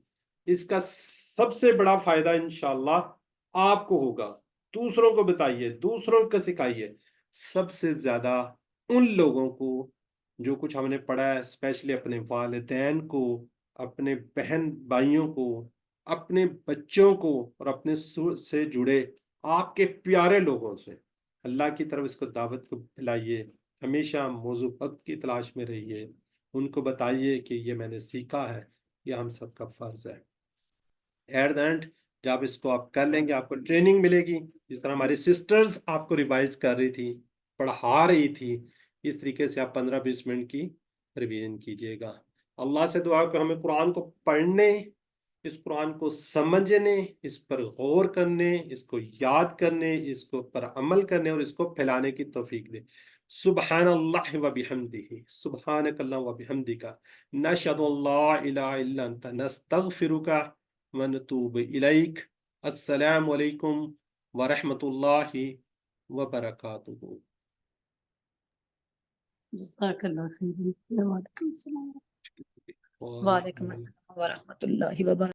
इसका सबसे बड़ा फायदा इंशाल्लाह आपको होगा। दूसरों को बताइए, दूसरों को सिखाइए, सबसे ज्यादा उन लोगों को जो कुछ हमने पढ़ा है, स्पेशली अपने वालिदैन को, अपने बहन भाइयों को, अपने बच्चों को, और अपने से जुड़े आपके प्यारे लोगों से अल्लाह की तरफ इसको दावत को फैलाइए। हमेशा मौजू वक्त की तलाश में रहिए, उनको बताइए कि ये मैंने सीखा है, ये हम सबका फर्ज है। एट द एंड जब इसको आप कर लेंगे, आपको ट्रेनिंग मिलेगी, जिस तरह हमारी सिस्टर्स आपको रिवाइज कर रही थी, पढ़ा रही थी, इस तरीके से आप 15-20 मिनट की रिवीजन कीजिएगा। अल्लाह से दुआ कि हमें कुरान को पढ़ने, इस कुरान को समझने, इस पर गौर करने, इसको याद करने, इसको पर अमल करने और इसको फैलाने की तौफीक दे। सुब्हानल्लाह व बिहम्दिही, सुब्हानकल्लाह व बिहम्दिका, नशहदु अल्ला इलाहा इल्ला अंता, नस्तगफिरुका व नतूबु इलैक। अस्सलामु अलैकुम व रहमतुल्लाहि व बरकातुहू। जज़ाकल्लाह खैरन। वालेकुम अस्सलाम व रहमतुल्लाहि व बरकातुहू।